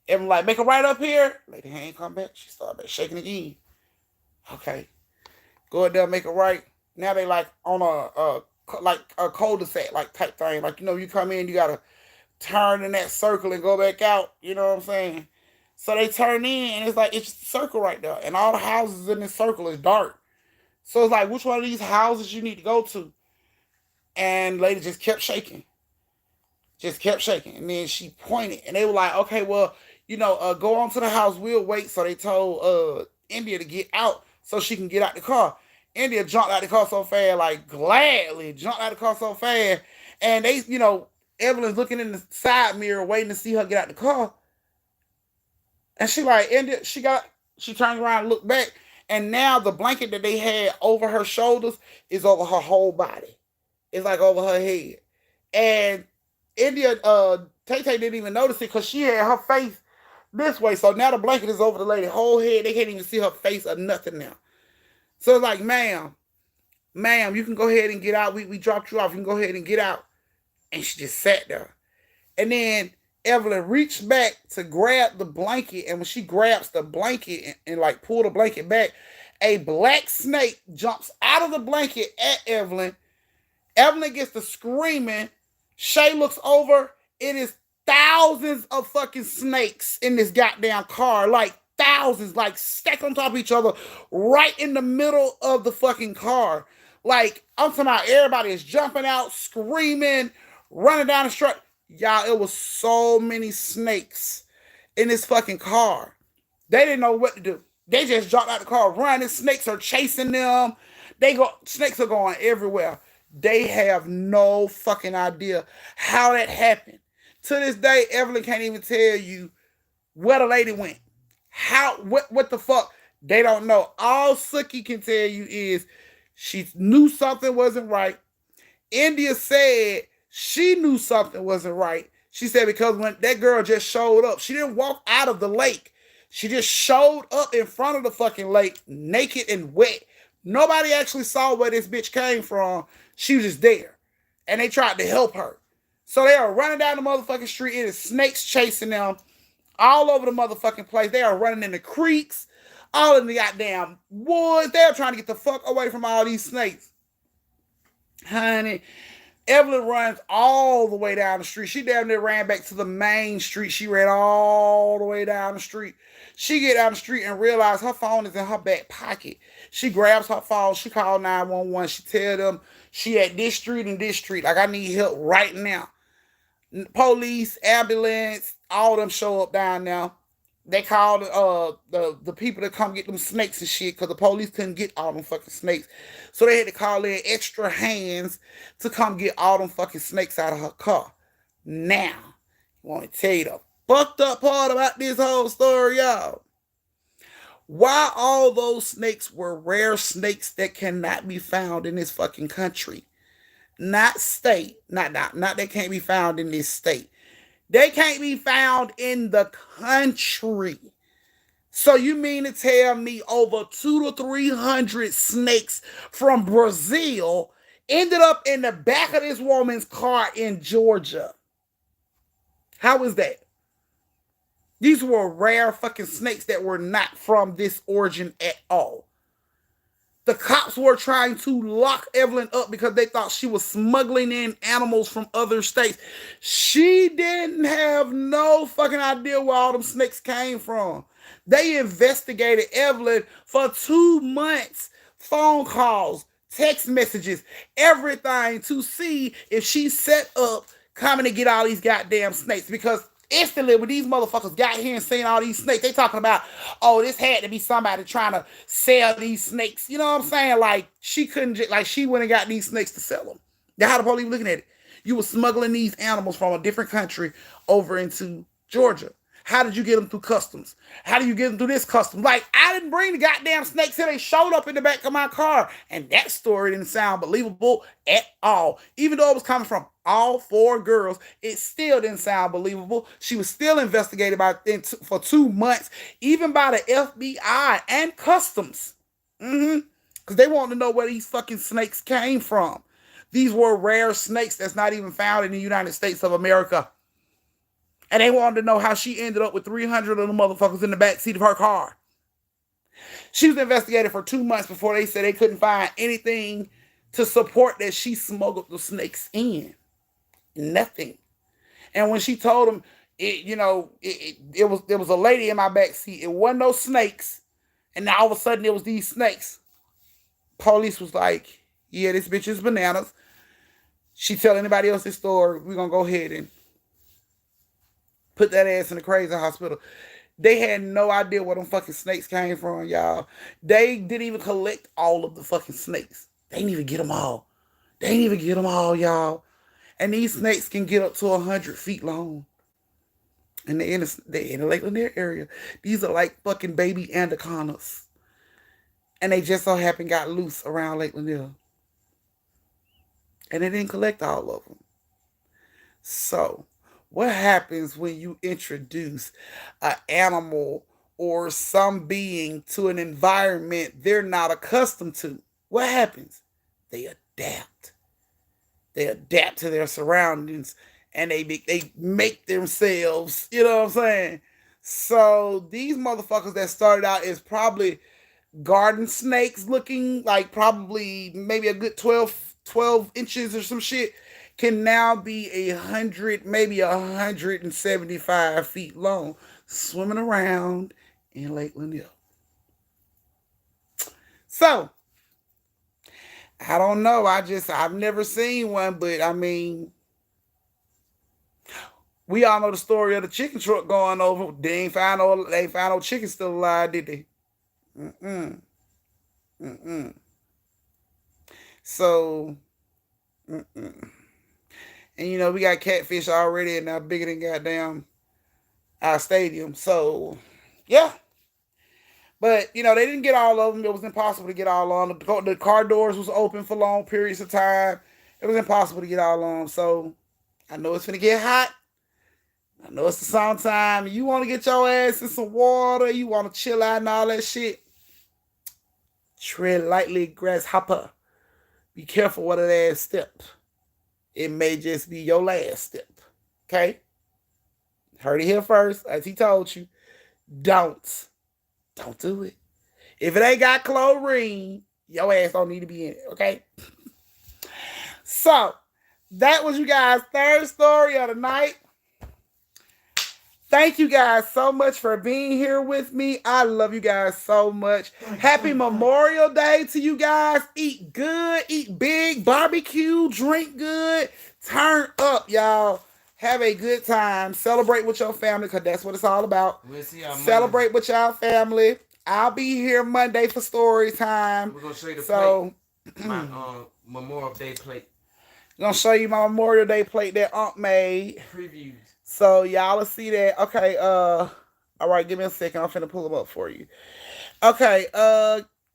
A: Evan like, make a right up here. Lady hand come back. She started back shaking again. Okay. Go out there, make a right. Now they like on a cul-de-sac like type thing. Like, you come in, you gotta turn in that circle and go back out. You know what I'm saying? So they turn in and it's just a circle right there. And all the houses in this circle is dark. So it's like, which one of these houses you need to go to? And lady just kept shaking. Just kept shaking. And then she pointed. And they were like, okay, well, go on to the house. We'll wait. So they told India to get out so she can get out the car. India jumped out the car so fast, like gladly jumped out the car so fast. And they, Evelyn's looking in the side mirror waiting to see her get out the car. And she like, India, she turned around and looked back. And now the blanket that they had over her shoulders is over her whole body. It's like over her head. And India, Tay didn't even notice it because she had her face this way. So now the blanket is over the lady's whole head. They can't even see her face or nothing now. So it's like, ma'am, you can go ahead and get out. We dropped you off. You can go ahead and get out. And she just sat there. And then Evelyn reached back to grab the blanket. And when she grabs the blanket and like pull the blanket back, a black snake jumps out of the blanket at Evelyn. Evelyn gets to screaming. Shay looks over. It is thousands of fucking snakes in this goddamn car. Like thousands, like stacked on top of each other, right in the middle of the fucking car. Like, I'm talking about everybody is jumping out, screaming, running down the street. Y'all, it was so many snakes in this fucking car. They didn't know what to do. They just dropped out the car running. Snakes are chasing them. Snakes are going everywhere. They have no fucking idea how that happened. To this day, Evelyn can't even tell you where the lady went. How, what the fuck? They don't know. All Sookie can tell you is she knew something wasn't right. India said she knew something wasn't right. She said because when that girl just showed up, she didn't walk out of the lake. She just showed up in front of the fucking lake, naked and wet. Nobody actually saw where this bitch came from. She was just there. And they tried to help her. So they are running down the motherfucking street. It is snakes chasing them all over the motherfucking place. They are running in the creeks, all in the goddamn woods. They're trying to get the fuck away from all these snakes. Honey, Evelyn runs all the way down the street. She damn near ran back to the main street. She ran all the way down the street. She get down the street and realize her phone is in her back pocket. She grabs her phone. She called 911. She tell them she at this street and this street. Like, I need help right now. Police, ambulance, all of them show up down there. They called the people that come get them snakes and shit because the police couldn't get all them fucking snakes. So they had to call in extra hands to come get all them fucking snakes out of her car. Now, I want to tell you the fucked up part about this whole story, y'all. Why all those snakes were rare snakes that cannot be found in this fucking country. Not state. Not they can't be found in this state. They can't be found in the country. So you mean to tell me over 200 to 300 snakes from Brazil ended up in the back of this woman's car in Georgia? How is that? These were rare fucking snakes that were not from this origin at all. The cops were trying to lock Evelyn up because they thought she was smuggling in animals from other states. She didn't have no fucking idea where all them snakes came from. They investigated Evelyn for 2 months. Phone calls, text messages, everything to see if she set up coming to get all these goddamn snakes. Because instantly, when these motherfuckers got here and seen all these snakes, they talking about, oh, this had to be somebody trying to sell these snakes. You know what I'm saying? Like, she couldn't, like, she went and got these snakes to sell them. That's how the police looking at it. You were smuggling these animals from a different country over into Georgia. How did you get them through customs? How do you get them through this custom? Like, I didn't bring the goddamn snakes here. They showed up in the back of my car. And that story didn't sound believable at all. Even though it was coming from all 4 girls, it still didn't sound believable. She was still investigated for 2 months, even by the FBI and customs. Because they wanted to know where these fucking snakes came from. These were rare snakes that's not even found in the United States of America. And they wanted to know how she ended up with 300 of the motherfuckers in the backseat of her car. She was investigated for 2 months before they said they couldn't find anything to support that she smuggled the snakes in. Nothing. And when she told them, it was a lady in my backseat. It wasn't no snakes. And now all of a sudden it was these snakes. Police was like, yeah, this bitch is bananas. She tell anybody else this story, we're going to go ahead and put that ass in the crazy hospital. They had no idea where them fucking snakes came from, y'all. They didn't even collect all of the fucking snakes. They didn't even get them all. Y'all. And these snakes can get up to 100 feet long. And they're in the Lake Lanier area. These are like fucking baby anacondas. And they just so happen got loose around Lake Lanier. And they didn't collect all of them. So, what happens when you introduce an animal or some being to an environment they're not accustomed to? What happens? They adapt. They adapt to their surroundings and they make themselves, you know what I'm saying? So these motherfuckers that started out as probably garden snakes looking like probably maybe a good 12 inches or some shit can now be 100, maybe 175 feet long, swimming around in Lake Lanier. So, I don't know. I've never seen one, but I mean, we all know the story of the chicken truck going over. They ain't found no chicken still alive, did they? So, Mm-mm. And you know, we got catfish already and now bigger than goddamn our stadium. So, yeah. But, you know, they didn't get all of them. It was impossible to get all of them. The car doors was open for long periods of time. It was impossible to get all of them. So, I know it's going to get hot. I know it's the summertime. You want to get your ass in some water. You want to chill out and all that shit. Tread lightly, grasshopper. Be careful what that ass step. It may just be your last step. Okay? Heard it here first. As he told you. Don't do it. If it ain't got chlorine, your ass don't need to be in it. Okay? So, that was you guys' third story of the night. Thank you guys so much for being here with me. I love you guys so much. Happy Memorial Day to you guys. Eat good, eat big, barbecue, drink good, turn up, y'all. Have a good time. Celebrate with your family because that's what it's all about.
B: We'll see y'all
A: Celebrate with y'all family. I'll be here Monday for story time.
B: We're going to show you the plate. My Memorial Day plate.
A: I'm going to show you my Memorial Day plate that Aunt made.
B: Previews.
A: So y'all will see that. Okay, all right, give me a second. I'm finna pull them up for you. Okay,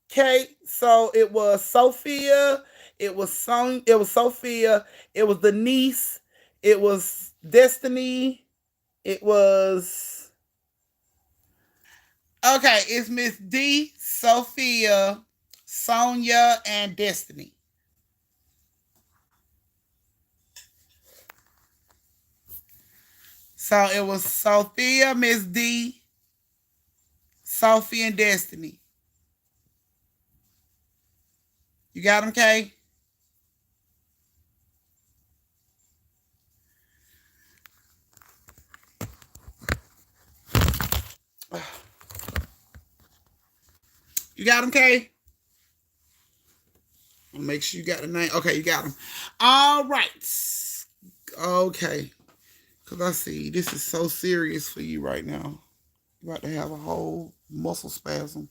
A: Kate. So it was Sophia, it was Sophia, it was Denise, it was Destiny, it was it's Miss D, Sophia, Sonia, and Destiny. So it was Sophia, Miss D, Sophie, and Destiny. You got them, Kay? You got them, Kay? I'll make sure you got the name. Okay, you got them. All right. Okay. Because I see this is so serious for you right now. You're about to have a whole muscle spasm.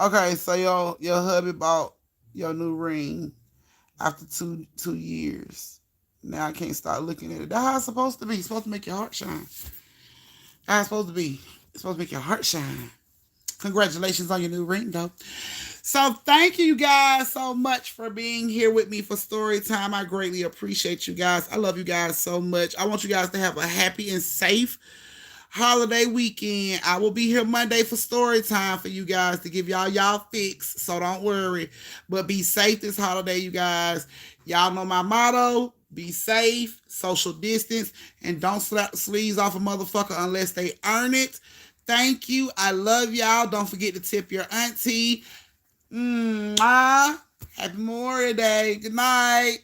A: Okay, so your hubby bought your new ring after two years. Now I can't stop looking at it. That's how it's supposed to be. It's supposed to make your heart shine. That's how it's supposed to be. It's supposed to make your heart shine. Congratulations on your new ring, though. So thank you guys so much for being here with me for story time. I greatly appreciate you guys. I love you guys so much. I want you guys to have a happy and safe holiday weekend. I will be here Monday for story time for you guys to give y'all fix. So don't worry. But be safe this holiday, you guys. Y'all know my motto. Be safe, social distance, and don't slap the sleeves off a motherfucker unless they earn it. Thank you. I love y'all. Don't forget to tip your auntie. Happy Memorial Day. Good night.